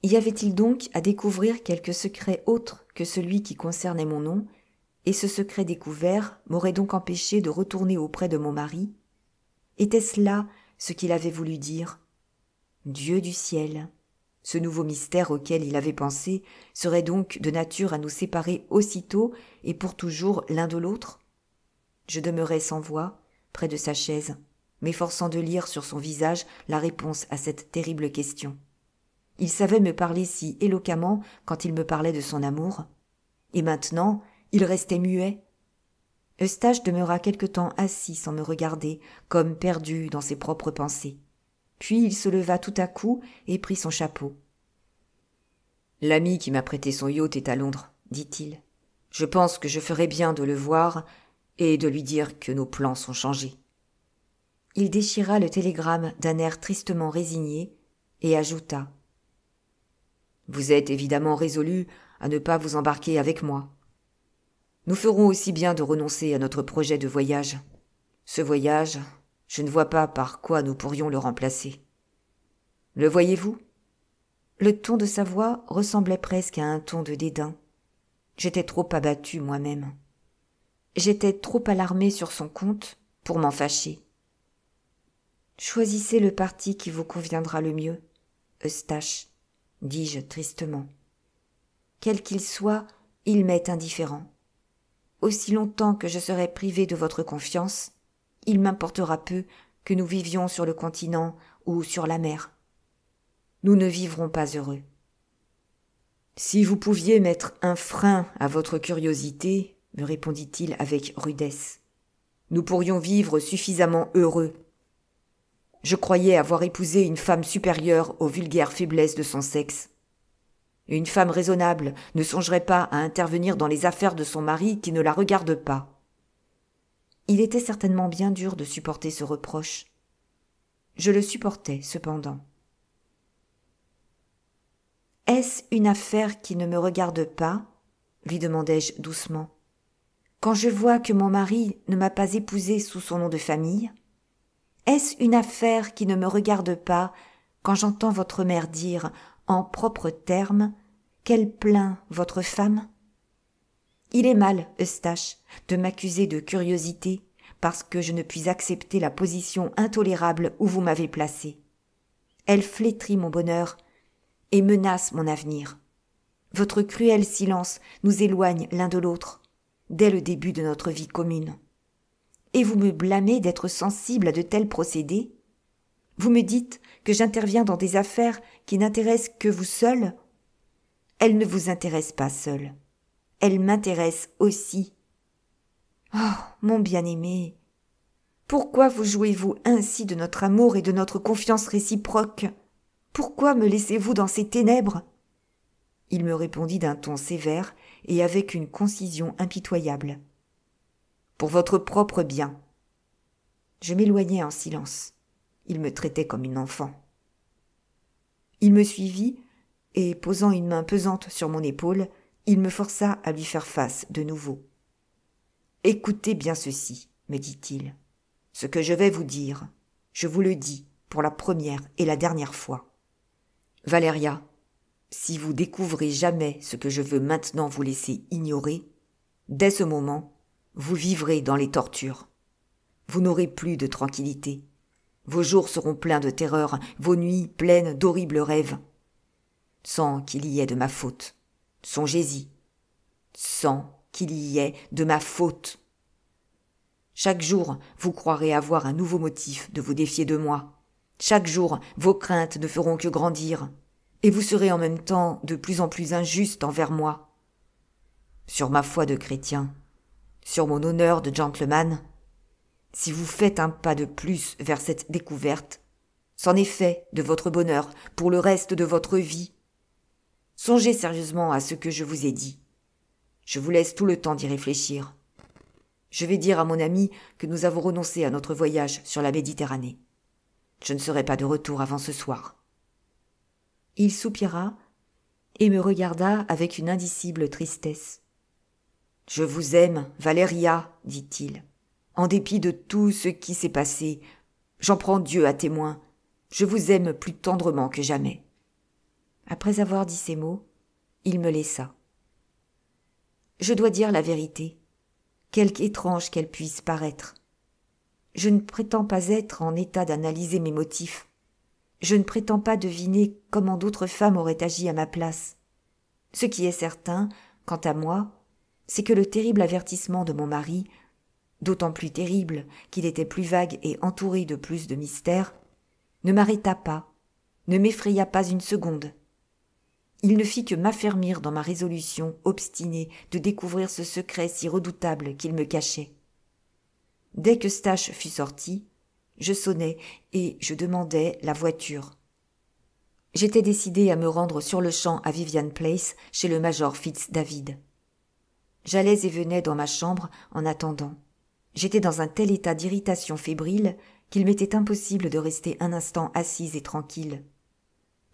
Y avait-il donc à découvrir quelque secret autre que celui qui concernait mon nom, et ce secret découvert m'aurait donc empêché de retourner auprès de mon mari? Était-ce là ce qu'il avait voulu dire? Dieu du ciel! Ce nouveau mystère auquel il avait pensé serait donc de nature à nous séparer aussitôt et pour toujours l'un de l'autre? Je demeurai sans voix, près de sa chaise, m'efforçant de lire sur son visage la réponse à cette terrible question. Il savait me parler si éloquemment quand il me parlait de son amour, et maintenant il restait muet. Eustache demeura quelque temps assis sans me regarder, comme perdu dans ses propres pensées. Puis il se leva tout à coup et prit son chapeau. « L'ami qui m'a prêté son yacht est à Londres, dit-il. Je pense que je ferais bien de le voir et de lui dire que nos plans sont changés. » Il déchira le télégramme d'un air tristement résigné et ajouta : « Vous êtes évidemment résolu à ne pas vous embarquer avec moi. Nous ferons aussi bien de renoncer à notre projet de voyage. Ce voyage, je ne vois pas par quoi nous pourrions le remplacer. Le voyez-vous ? » Le ton de sa voix ressemblait presque à un ton de dédain. J'étais trop abattue moi-même. J'étais trop alarmée sur son compte pour m'en fâcher. Choisissez le parti qui vous conviendra le mieux, Eustache, dis-je tristement. Quel qu'il soit, il m'est indifférent. Aussi longtemps que je serai privée de votre confiance, il m'importera peu que nous vivions sur le continent ou sur la mer. Nous ne vivrons pas heureux. Si vous pouviez mettre un frein à votre curiosité, me répondit-il avec rudesse, nous pourrions vivre suffisamment heureux. Je croyais avoir épousé une femme supérieure aux vulgaires faiblesses de son sexe. Une femme raisonnable ne songerait pas à intervenir dans les affaires de son mari qui ne la regarde pas. Il était certainement bien dur de supporter ce reproche. Je le supportais cependant. « Est-ce une affaire qui ne me regarde pas ?» lui demandai-je doucement. « Quand je vois que mon mari ne m'a pas épousée sous son nom de famille ? Est-ce une affaire qui ne me regarde pas quand j'entends votre mère dire, en propres termes, qu'elle plaint votre femme ? Il est mal, Eustache, de m'accuser de curiosité parce que je ne puis accepter la position intolérable où vous m'avez placée. Elle flétrit mon bonheur et menace mon avenir. Votre cruel silence nous éloigne l'un de l'autre, dès le début de notre vie commune. Et vous me blâmez d'être sensible à de tels procédés ? Vous me dites que j'interviens dans des affaires qui n'intéressent que vous seul ? Elles ne vous intéressent pas seul. Elles m'intéressent aussi. Oh, mon bien-aimé, pourquoi vous jouez-vous ainsi de notre amour et de notre confiance réciproque ? Pourquoi me laissez-vous dans ces ténèbres ? Il me répondit d'un ton sévère et avec une concision impitoyable. Pour votre propre bien. Je m'éloignai en silence. Il me traitait comme une enfant. Il me suivit et, posant une main pesante sur mon épaule, il me força à lui faire face de nouveau. « Écoutez bien ceci, me dit-il. Ce que je vais vous dire, je vous le dis pour la première et la dernière fois. Valéria, si vous découvrez jamais ce que je veux maintenant vous laisser ignorer, dès ce moment, vous vivrez dans les tortures. Vous n'aurez plus de tranquillité. Vos jours seront pleins de terreur, vos nuits pleines d'horribles rêves. Sans qu'il y ait de ma faute. Songez-y. Sans qu'il y ait de ma faute. Chaque jour, vous croirez avoir un nouveau motif de vous défier de moi. Chaque jour, vos craintes ne feront que grandir, et vous serez en même temps de plus en plus injuste envers moi. Sur ma foi de chrétien, sur mon honneur de gentleman, si vous faites un pas de plus vers cette découverte, c'en est fait de votre bonheur pour le reste de votre vie. Songez sérieusement à ce que je vous ai dit. Je vous laisse tout le temps d'y réfléchir. Je vais dire à mon ami que nous avons renoncé à notre voyage sur la Méditerranée. Je ne serai pas de retour avant ce soir. » Il soupira et me regarda avec une indicible tristesse. « Je vous aime, Valéria, dit-il. En dépit de tout ce qui s'est passé, j'en prends Dieu à témoin. Je vous aime plus tendrement que jamais. » Après avoir dit ces mots, il me laissa. Je dois dire la vérité, quelque étrange qu'elle puisse paraître. Je ne prétends pas être en état d'analyser mes motifs. Je ne prétends pas deviner comment d'autres femmes auraient agi à ma place. Ce qui est certain, quant à moi, c'est que le terrible avertissement de mon mari, d'autant plus terrible qu'il était plus vague et entouré de plus de mystères, ne m'arrêta pas, ne m'effraya pas une seconde. Il ne fit que m'affermir dans ma résolution obstinée de découvrir ce secret si redoutable qu'il me cachait. Dès que Stache fut sorti, Je sonnais et je demandais la voiture. J'étais décidé à me rendre sur-le-champ à Vivian Place, chez le major Fitz-David. J'allais et venais dans ma chambre en attendant. J'étais dans un tel état d'irritation fébrile qu'il m'était impossible de rester un instant assise et tranquille.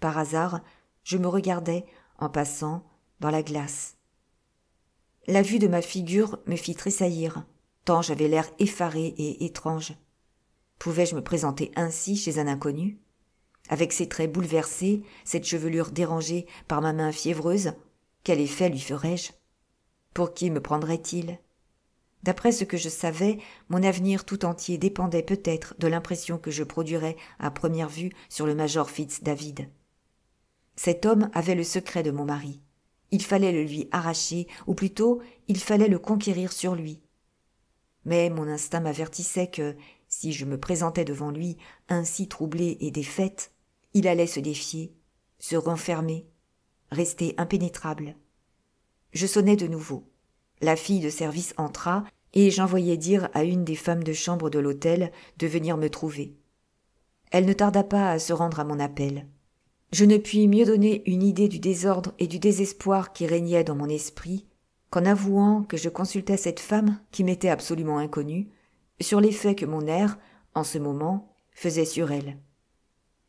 Par hasard, je me regardais, en passant, dans la glace. La vue de ma figure me fit tressaillir, tant j'avais l'air effaré et étrange. Pouvais-je me présenter ainsi chez un inconnu? Avec ses traits bouleversés, cette chevelure dérangée par ma main fiévreuse, quel effet lui ferais-je? Pour qui me prendrait-il? D'après ce que je savais, mon avenir tout entier dépendait peut-être de l'impression que je produirais à première vue sur le major Fitz-David. Cet homme avait le secret de mon mari. Il fallait le lui arracher, ou plutôt, il fallait le conquérir sur lui. Mais mon instinct m'avertissait que, si je me présentais devant lui, ainsi troublée et défaite, il allait se défier, se renfermer, rester impénétrable. Je sonnai de nouveau. La fille de service entra, et j'envoyai dire à une des femmes de chambre de l'hôtel de venir me trouver. Elle ne tarda pas à se rendre à mon appel. Je ne puis mieux donner une idée du désordre et du désespoir qui régnait dans mon esprit qu'en avouant que je consultais cette femme qui m'était absolument inconnue sur l'effet que mon air, en ce moment, faisait sur elle.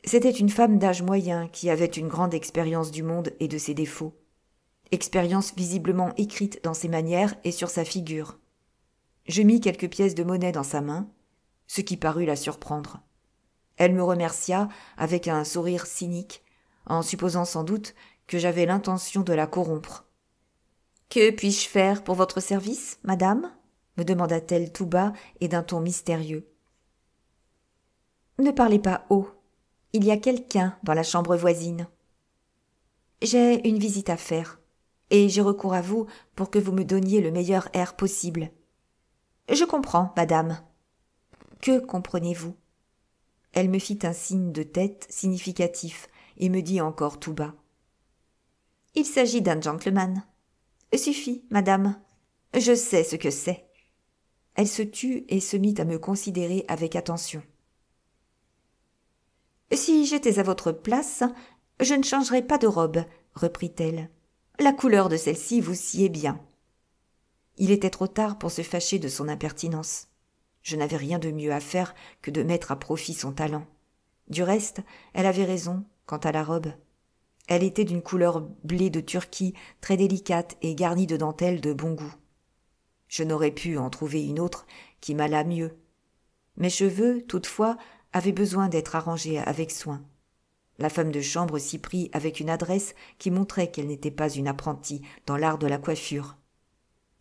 C'était une femme d'âge moyen qui avait une grande expérience du monde et de ses défauts, expérience visiblement écrite dans ses manières et sur sa figure. Je mis quelques pièces de monnaie dans sa main, ce qui parut la surprendre. Elle me remercia avec un sourire cynique, en supposant sans doute que j'avais l'intention de la corrompre. « Que puis-je faire pour votre service, madame ?» me demanda-t-elle tout bas et d'un ton mystérieux. « Ne parlez pas haut. Il y a quelqu'un dans la chambre voisine. J'ai une visite à faire, et j'ai recours à vous pour que vous me donniez le meilleur air possible. Je comprends, madame. Que comprenez-vous ? Elle me fit un signe de tête significatif et me dit encore tout bas. Il s'agit d'un gentleman. Suffit, madame. Je sais ce que c'est. Elle se tut et se mit à me considérer avec attention. Si j'étais à votre place, je ne changerais pas de robe, reprit-elle. La couleur de celle-ci vous sied bien. Il était trop tard pour se fâcher de son impertinence. Je n'avais rien de mieux à faire que de mettre à profit son talent. Du reste, elle avait raison quant à la robe. Elle était d'une couleur blé de Turquie, très délicate et garnie de dentelles de bon goût. Je n'aurais pu en trouver une autre qui m'allât mieux. Mes cheveux, toutefois, avaient besoin d'être arrangés avec soin. La femme de chambre s'y prit avec une adresse qui montrait qu'elle n'était pas une apprentie dans l'art de la coiffure.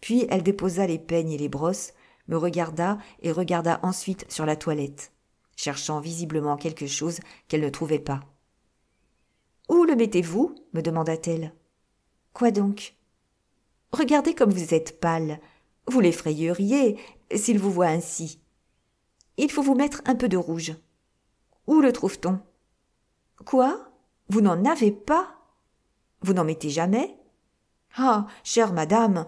Puis elle déposa les peignes et les brosses, me regarda et regarda ensuite sur la toilette, cherchant visiblement quelque chose qu'elle ne trouvait pas. « Où le mettez-vous » me demanda-t-elle. « Quoi donc ?»« Regardez comme vous êtes pâle. Vous l'effrayeriez s'il vous voit ainsi. Il faut vous mettre un peu de rouge. Où le trouve-t-on ? Quoi ? Vous n'en avez pas ? Vous n'en mettez jamais ? Ah, chère madame !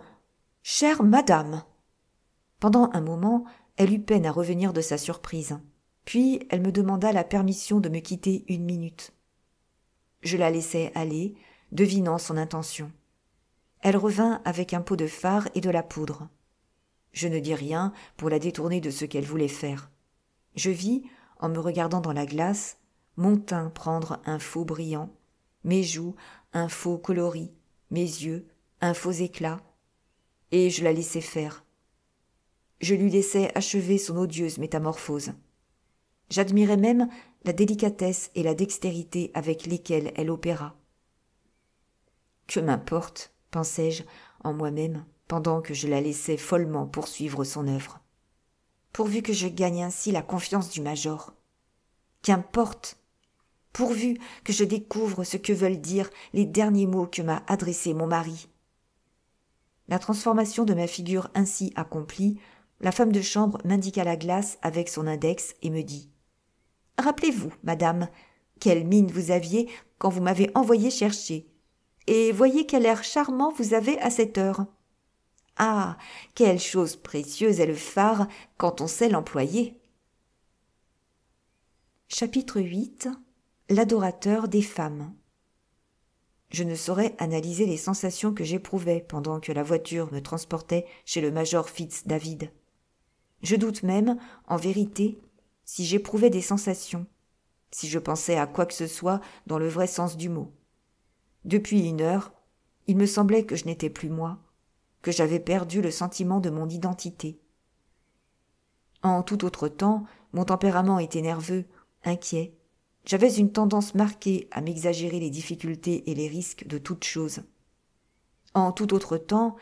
Pendant un moment, elle eut peine à revenir de sa surprise. Puis elle me demanda la permission de me quitter 1 minute. Je la laissai aller, devinant son intention. Elle revint avec un pot de fard et de la poudre. Je ne dis rien pour la détourner de ce qu'elle voulait faire. Je vis, en me regardant dans la glace, mon teint prendre un faux brillant, mes joues un faux coloris, mes yeux un faux éclat, et je la laissai faire. Je lui laissai achever son odieuse métamorphose. J'admirais même la délicatesse et la dextérité avec lesquelles elle opéra. Que m'importe, pensai-je en moi-même, pendant que je la laissais follement poursuivre son œuvre. Pourvu que je gagne ainsi la confiance du major. Qu'importe, pourvu que je découvre ce que veulent dire les derniers mots que m'a adressés mon mari. La transformation de ma figure ainsi accomplie, la femme de chambre m'indiqua la glace avec son index et me dit « Rappelez-vous, madame, quelle mine vous aviez quand vous m'avez envoyé chercher, et voyez quel air charmant vous avez à cette heure. Ah, quelle chose précieuse est le fard quand on sait l'employer. » Chapitre 8. L'adorateur des femmes. Je ne saurais analyser les sensations que j'éprouvais pendant que la voiture me transportait chez le major Fitz-David. Je doute même, en vérité, si j'éprouvais des sensations, si je pensais à quoi que ce soit dans le vrai sens du mot. Depuis 1 heure, il me semblait que je n'étais plus moi, que j'avais perdu le sentiment de mon identité. En tout autre temps, mon tempérament était nerveux, inquiet. J'avais une tendance marquée à m'exagérer les difficultés et les risques de toute chose. En tout autre temps,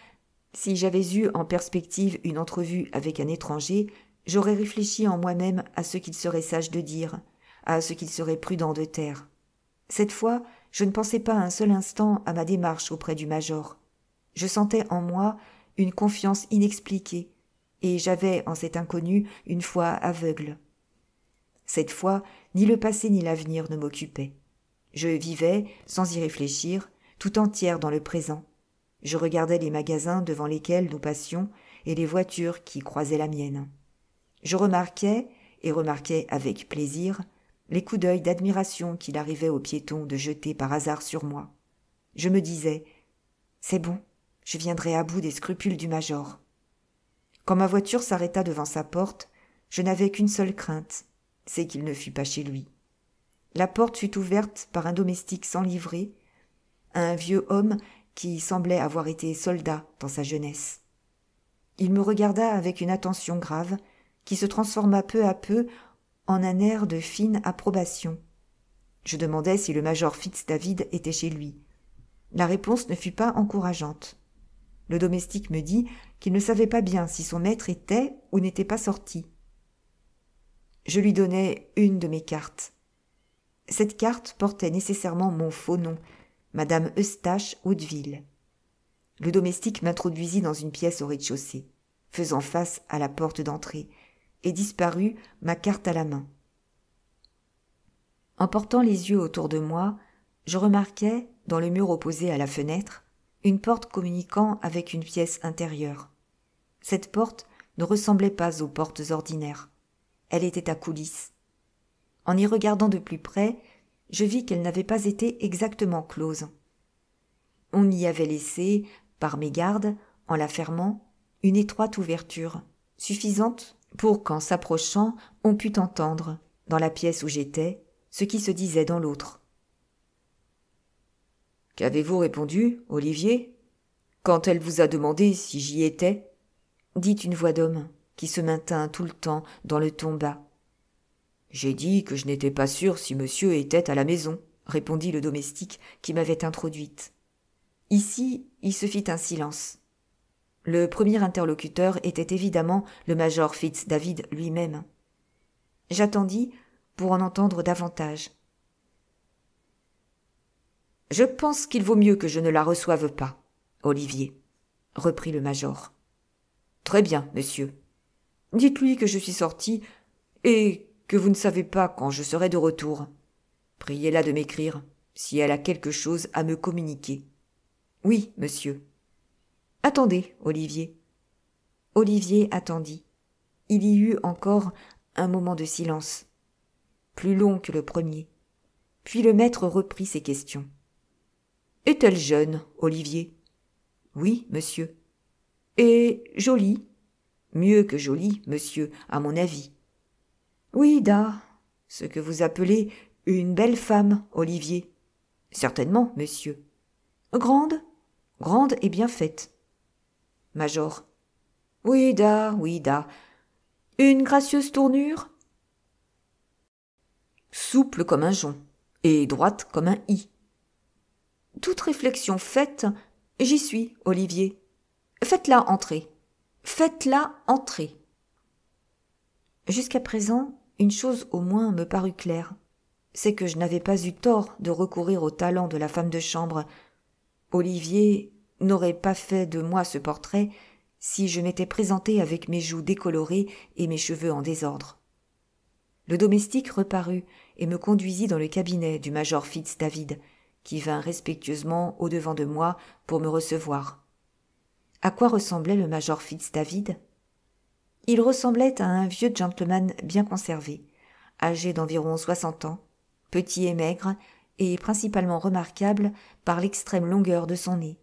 si j'avais eu en perspective une entrevue avec un étranger, j'aurais réfléchi en moi-même à ce qu'il serait sage de dire, à ce qu'il serait prudent de taire. Cette fois, je ne pensais pas un seul instant à ma démarche auprès du major. Je sentais en moi une confiance inexpliquée, et j'avais en cet inconnu une foi aveugle. Cette fois, ni le passé ni l'avenir ne m'occupaient. Je vivais, sans y réfléchir, tout entière dans le présent. Je regardais les magasins devant lesquels nous passions et les voitures qui croisaient la mienne. Je remarquais, et remarquais avec plaisir, les coups d'œil d'admiration qu'il arrivait aux piétons de jeter par hasard sur moi. Je me disais « C'est bon, je viendrai à bout des scrupules du major. » Quand ma voiture s'arrêta devant sa porte, je n'avais qu'une seule crainte, c'est qu'il ne fût pas chez lui. La porte fut ouverte par un domestique sans livrée, un vieux homme qui semblait avoir été soldat dans sa jeunesse. Il me regarda avec une attention grave, qui se transforma peu à peu en un air de fine approbation. Je demandai si le major Fitz-David était chez lui. La réponse ne fut pas encourageante. Le domestique me dit qu'il ne savait pas bien si son maître était ou n'était pas sorti. Je lui donnai une de mes cartes. Cette carte portait nécessairement mon faux nom, Madame Eustache Hauteville. Le domestique m'introduisit dans une pièce au rez-de-chaussée, faisant face à la porte d'entrée, et disparut, ma carte à la main. En portant les yeux autour de moi, je remarquai, dans le mur opposé à la fenêtre, une porte communiquant avec une pièce intérieure. Cette porte ne ressemblait pas aux portes ordinaires. Elle était à coulisse. En y regardant de plus près, je vis qu'elle n'avait pas été exactement close. On y avait laissé, par mégarde, en la fermant, une étroite ouverture, suffisante pour qu'en s'approchant, on pût entendre, dans la pièce où j'étais, ce qui se disait dans l'autre. « Qu'avez-vous répondu, Olivier, quand elle vous a demandé si j'y étais ?» dit une voix d'homme, qui se maintint tout le temps dans le ton bas. « J'ai dit que je n'étais pas sûr si monsieur était à la maison, » répondit le domestique qui m'avait introduite. Ici, il se fit un silence. Le premier interlocuteur était évidemment le major Fitz-David lui-même. J'attendis pour en entendre davantage. « Je pense qu'il vaut mieux que je ne la reçoive pas, Olivier, » reprit le major. « Très bien, monsieur. Dites-lui que je suis sorti et que vous ne savez pas quand je serai de retour. Priez-la de m'écrire si elle a quelque chose à me communiquer. »« Oui, monsieur. »« Attendez, Olivier. » Olivier attendit. Il y eut encore un moment de silence, plus long que le premier. Puis le maître reprit ses questions. « Est-elle jeune, Olivier ?»« Oui, monsieur. »« Et jolie ?»« Mieux que jolie, monsieur, à mon avis. »« Oui, ce que vous appelez une belle femme, Olivier. »« Certainement, monsieur. »« Grande ? Grande et bien faite. » Major. « Oui, Une gracieuse tournure ? » Souple comme un jonc, et droite comme un i. « Toute réflexion faite, j'y suis, Olivier. Faites-la entrer. Faites-la entrer. » Jusqu'à présent, une chose au moins me parut claire, c'est que je n'avais pas eu tort de recourir au talent de la femme de chambre. Olivier n'aurait pas fait de moi ce portrait si je m'étais présentée avec mes joues décolorées et mes cheveux en désordre. Le domestique reparut et me conduisit dans le cabinet du major Fitz-David, qui vint respectueusement au-devant de moi pour me recevoir. À quoi ressemblait le major Fitz-David ? Il ressemblait à un vieux gentleman bien conservé, âgé d'environ 60 ans, petit et maigre, et principalement remarquable par l'extrême longueur de son nez.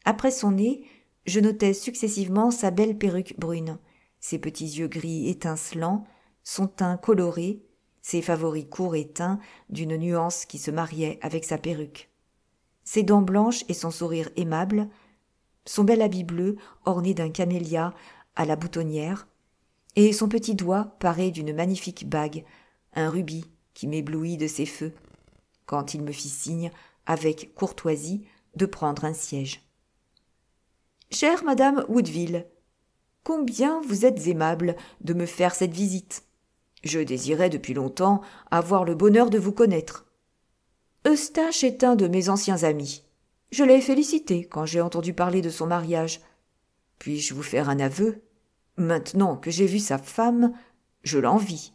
Après son nez, je notais successivement sa belle perruque brune, ses petits yeux gris étincelants, son teint coloré, ses favoris courts et teints d'une nuance qui se mariait avec sa perruque. Ses dents blanches et son sourire aimable, son bel habit bleu orné d'un camélia à la boutonnière, et son petit doigt paré d'une magnifique bague, un rubis qui m'éblouit de ses feux, quand il me fit signe, avec courtoisie, de prendre un siège. « Chère madame Woodville, combien vous êtes aimable de me faire cette visite. Je désirais depuis longtemps avoir le bonheur de vous connaître. Eustache est un de mes anciens amis. Je l'ai félicité quand j'ai entendu parler de son mariage. Puis-je vous faire un aveu ? Maintenant que j'ai vu sa femme, je l'envie. »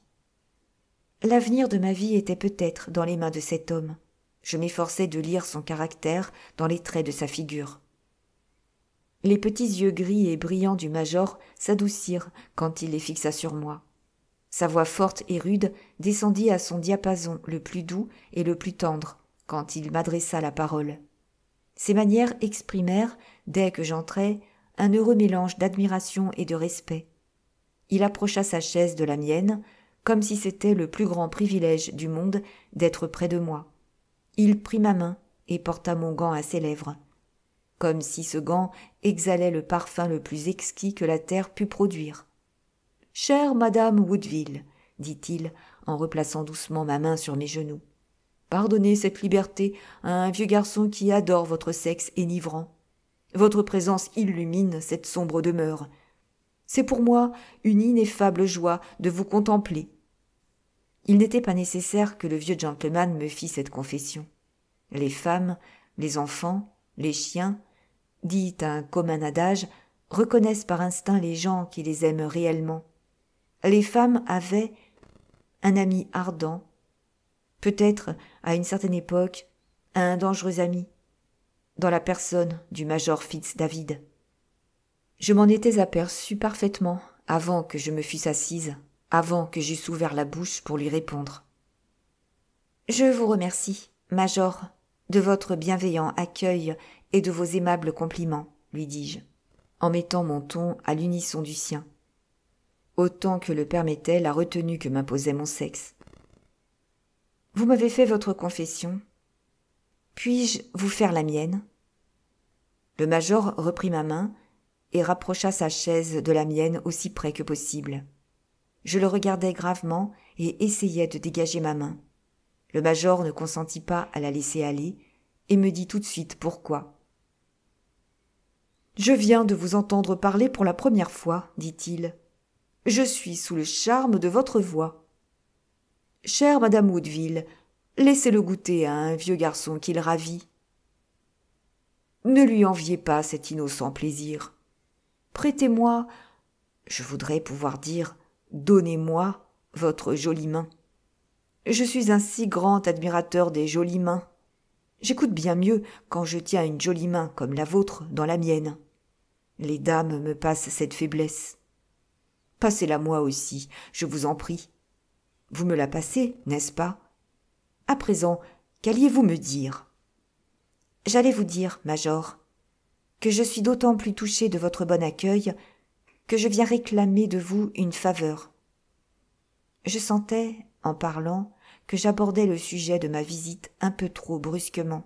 L'avenir de ma vie était peut-être dans les mains de cet homme. Je m'efforçais de lire son caractère dans les traits de sa figure. Les petits yeux gris et brillants du major s'adoucirent quand il les fixa sur moi. Sa voix forte et rude descendit à son diapason le plus doux et le plus tendre quand il m'adressa la parole. Ses manières exprimèrent, dès que j'entrai, un heureux mélange d'admiration et de respect. Il approcha sa chaise de la mienne, comme si c'était le plus grand privilège du monde d'être près de moi. Il prit ma main et porta mon gant à ses lèvres, comme si ce gant exhalait le parfum le plus exquis que la terre pût produire. « Chère madame Woodville, dit-il en replaçant doucement ma main sur mes genoux, pardonnez cette liberté à un vieux garçon qui adore votre sexe enivrant. Votre présence illumine cette sombre demeure. C'est pour moi une ineffable joie de vous contempler. » Il n'était pas nécessaire que le vieux gentleman me fît cette confession. Les femmes, les enfants, les chiens, dit un commun adage, reconnaissent par instinct les gens qui les aiment réellement. Les femmes avaient un ami ardent, peut-être, à une certaine époque, un dangereux ami, dans la personne du major Fitz-David. Je m'en étais aperçu parfaitement avant que je me fusse assise, avant que j'eusse ouvert la bouche pour lui répondre. « Je vous remercie, major, de votre bienveillant accueil et de vos aimables compliments, lui dis-je, en mettant mon ton à l'unisson du sien, autant que le permettait la retenue que m'imposait mon sexe. Vous m'avez fait votre confession. Puis-je vous faire la mienne ? Le major reprit ma main et rapprocha sa chaise de la mienne aussi près que possible. Je le regardai gravement et essayai de dégager ma main. Le major ne consentit pas à la laisser aller et me dit tout de suite pourquoi. « Je viens de vous entendre parler pour la première fois, dit-il. Je suis sous le charme de votre voix. Chère madame Woodville, laissez-le goûter à un vieux garçon qu'il ravit. Ne lui enviez pas cet innocent plaisir. Prêtez-moi, je voudrais pouvoir dire, donnez-moi votre jolie main. Je suis un si grand admirateur des jolies mains. J'écoute bien mieux quand je tiens une jolie main comme la vôtre dans la mienne. Les dames me passent cette faiblesse. Passez-la moi aussi, je vous en prie. Vous me la passez, n'est-ce pas? À présent, qu'alliez-vous me dire? J'allais vous dire, major, que je suis d'autant plus touchée de votre bon accueil que je viens réclamer de vous une faveur. Je sentais, en parlant, que j'abordais le sujet de ma visite un peu trop brusquement,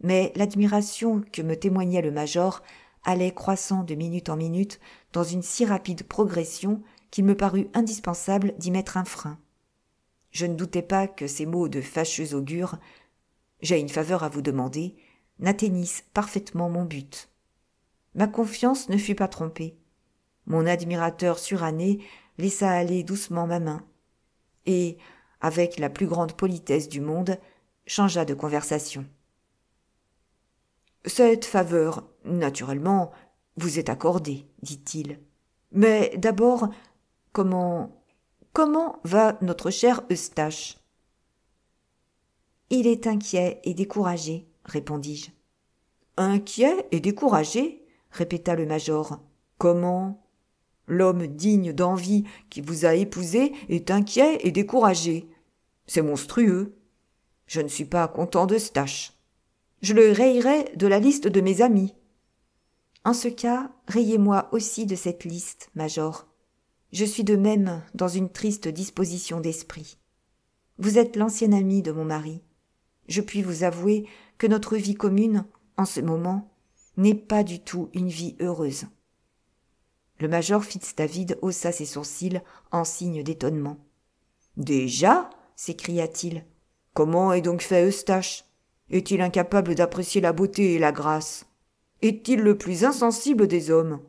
mais l'admiration que me témoignait le major allait croissant de minute en minute dans une si rapide progression qu'il me parut indispensable d'y mettre un frein. Je ne doutais pas que ces mots de fâcheux augure « J'ai une faveur à vous demander » n'atteignissent parfaitement mon but. Ma confiance ne fut pas trompée. Mon admirateur suranné laissa aller doucement ma main et, avec la plus grande politesse du monde, changea de conversation. « Cette faveur, naturellement, vous est accordée, dit-il. Mais d'abord, comment va notre cher Eustache ?»« Il est inquiet et découragé, répondis-je. »« Inquiet et découragé ?» répéta le major. « Comment ?» L'homme digne d'envie qui vous a épousé est inquiet et découragé. C'est monstrueux. Je ne suis pas content de Stache. Je le rayerai de la liste de mes amis. En ce cas, rayez-moi aussi de cette liste, Major. Je suis de même dans une triste disposition d'esprit. Vous êtes l'ancien ami de mon mari. Je puis vous avouer que notre vie commune, en ce moment, n'est pas du tout une vie heureuse. Le major Fitz-David haussa ses sourcils en signe d'étonnement. « Déjà » s'écria-t-il. « Comment est donc fait Eustache ? Est-il incapable d'apprécier la beauté et la grâce ? Est-il le plus insensible des hommes ?»«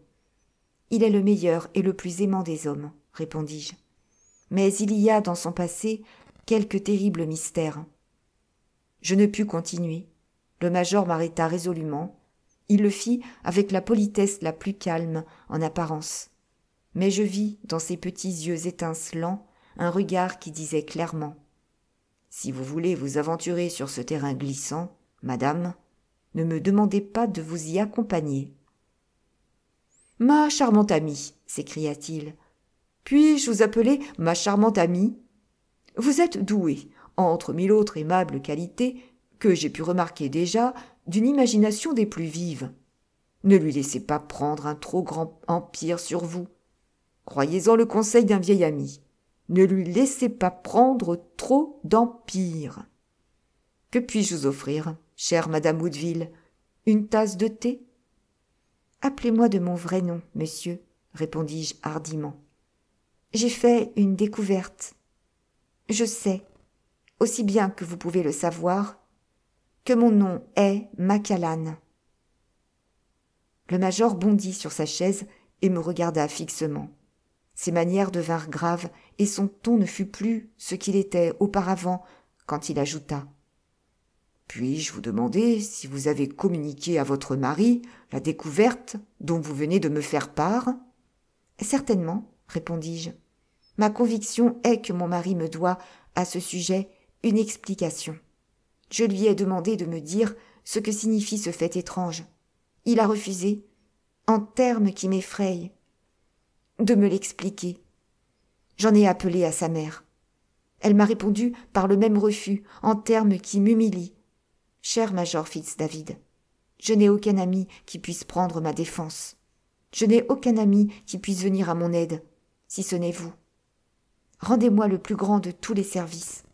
Il est le meilleur et le plus aimant des hommes, » répondis-je. « Mais il y a dans son passé quelques terribles mystères. » Je ne pus continuer. Le major m'arrêta résolument. Il le fit avec la politesse la plus calme en apparence. Mais je vis dans ses petits yeux étincelants un regard qui disait clairement « Si vous voulez vous aventurer sur ce terrain glissant, madame, ne me demandez pas de vous y accompagner. »« Ma charmante amie, s'écria-t-il, puis-je vous appeler ma charmante amie ? Vous êtes douée, entre mille autres aimables qualités, que j'ai pu remarquer déjà, d'une imagination des plus vives. Ne lui laissez pas prendre un trop grand empire sur vous. Croyez-en le conseil d'un vieil ami. Ne lui laissez pas prendre trop d'empire. Que puis-je vous offrir, chère madame Woodville ? Une tasse de thé ? Appelez-moi de mon vrai nom, monsieur, répondis-je hardiment. J'ai fait une découverte. Je sais, aussi bien que vous pouvez le savoir, que mon nom est Macallan. Le major bondit sur sa chaise et me regarda fixement. Ses manières devinrent graves et son ton ne fut plus ce qu'il était auparavant quand il ajouta « Puis-je vous demander si vous avez communiqué à votre mari la découverte dont vous venez de me faire part ?»« Certainement, répondis-je. Ma conviction est que mon mari me doit, à ce sujet, une explication. Je lui ai demandé de me dire ce que signifie ce fait étrange. Il a refusé, en termes qui m'effrayent, de me l'expliquer. J'en ai appelé à sa mère. Elle m'a répondu par le même refus, en termes qui m'humilient. Cher Major Fitz-David, je n'ai aucun ami qui puisse prendre ma défense. Je n'ai aucun ami qui puisse venir à mon aide, si ce n'est vous. Rendez-moi le plus grand de tous les services.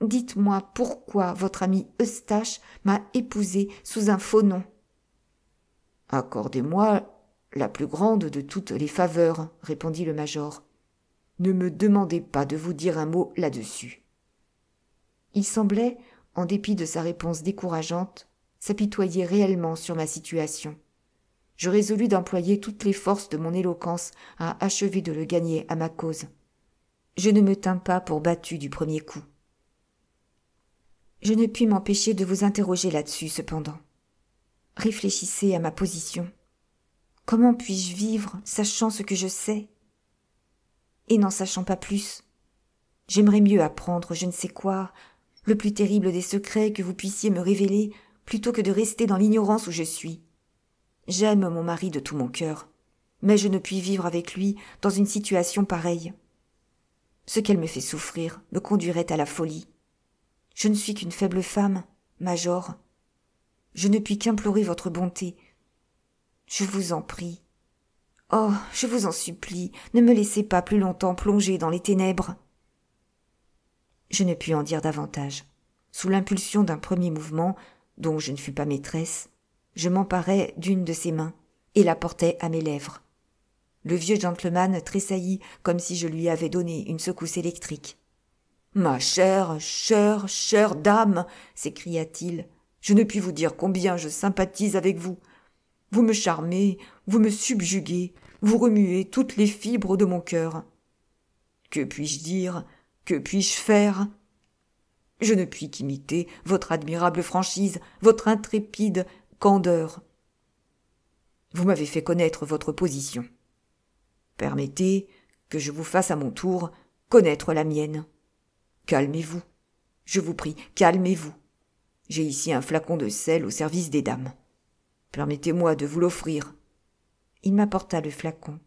Dites-moi pourquoi votre ami Eustache m'a épousée sous un faux nom. »« Accordez-moi la plus grande de toutes les faveurs, » répondit le major. « Ne me demandez pas de vous dire un mot là-dessus. » Il semblait, en dépit de sa réponse décourageante, s'apitoyer réellement sur ma situation. Je résolus d'employer toutes les forces de mon éloquence à achever de le gagner à ma cause. Je ne me tins pas pour battu du premier coup. Je ne puis m'empêcher de vous interroger là-dessus, cependant. Réfléchissez à ma position. Comment puis-je vivre, sachant ce que je sais, et n'en sachant pas plus ? J'aimerais mieux apprendre je ne sais quoi, le plus terrible des secrets que vous puissiez me révéler, plutôt que de rester dans l'ignorance où je suis. J'aime mon mari de tout mon cœur, mais je ne puis vivre avec lui dans une situation pareille. Ce qu'elle me fait souffrir me conduirait à la folie. Je ne suis qu'une faible femme, Major. Je ne puis qu'implorer votre bonté. Je vous en prie. Oh, je vous en supplie, ne me laissez pas plus longtemps plonger dans les ténèbres. Je ne puis en dire davantage. Sous l'impulsion d'un premier mouvement, dont je ne fus pas maîtresse, je m'emparai d'une de ses mains et la portai à mes lèvres. Le vieux gentleman tressaillit comme si je lui avais donné une secousse électrique. « Ma chère, chère, chère dame !» s'écria-t-il. « Je ne puis vous dire combien je sympathise avec vous. Vous me charmez, vous me subjuguez, vous remuez toutes les fibres de mon cœur. Que puis-je dire ? Que puis-je faire ? Je ne puis qu'imiter votre admirable franchise, votre intrépide candeur. Vous m'avez fait connaître votre position. Permettez que je vous fasse à mon tour connaître la mienne. Calmez-vous, je vous prie, calmez-vous. J'ai ici un flacon de sel au service des dames. Permettez-moi de vous l'offrir. » Il m'apporta le flacon.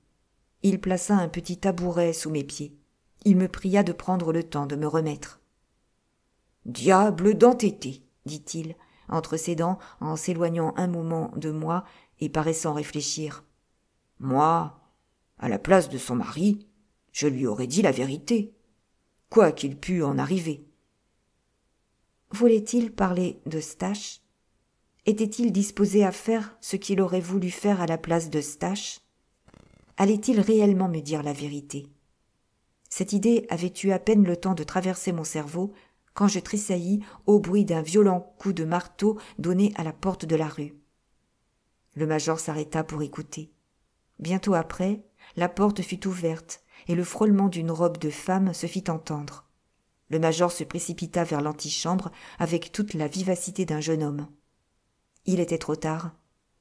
Il plaça un petit tabouret sous mes pieds. Il me pria de prendre le temps de me remettre. « Diable d'entêté !» dit-il, entre ses dents, en s'éloignant un moment de moi et paraissant réfléchir. « Moi, à la place de son mari, je lui aurais dit la vérité, quoi qu'il pût en arriver. » Voulait-il parler d'Eustache ? Était-il disposé à faire ce qu'il aurait voulu faire à la place d'Eustache ? Allait-il réellement me dire la vérité ? Cette idée avait eu à peine le temps de traverser mon cerveau quand je tressaillis au bruit d'un violent coup de marteau donné à la porte de la rue. Le major s'arrêta pour écouter. Bientôt après, la porte fut ouverte et le frôlement d'une robe de femme se fit entendre. Le major se précipita vers l'antichambre avec toute la vivacité d'un jeune homme. Il était trop tard.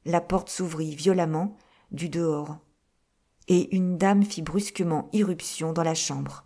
La porte s'ouvrit violemment du dehors, et une dame fit brusquement irruption dans la chambre.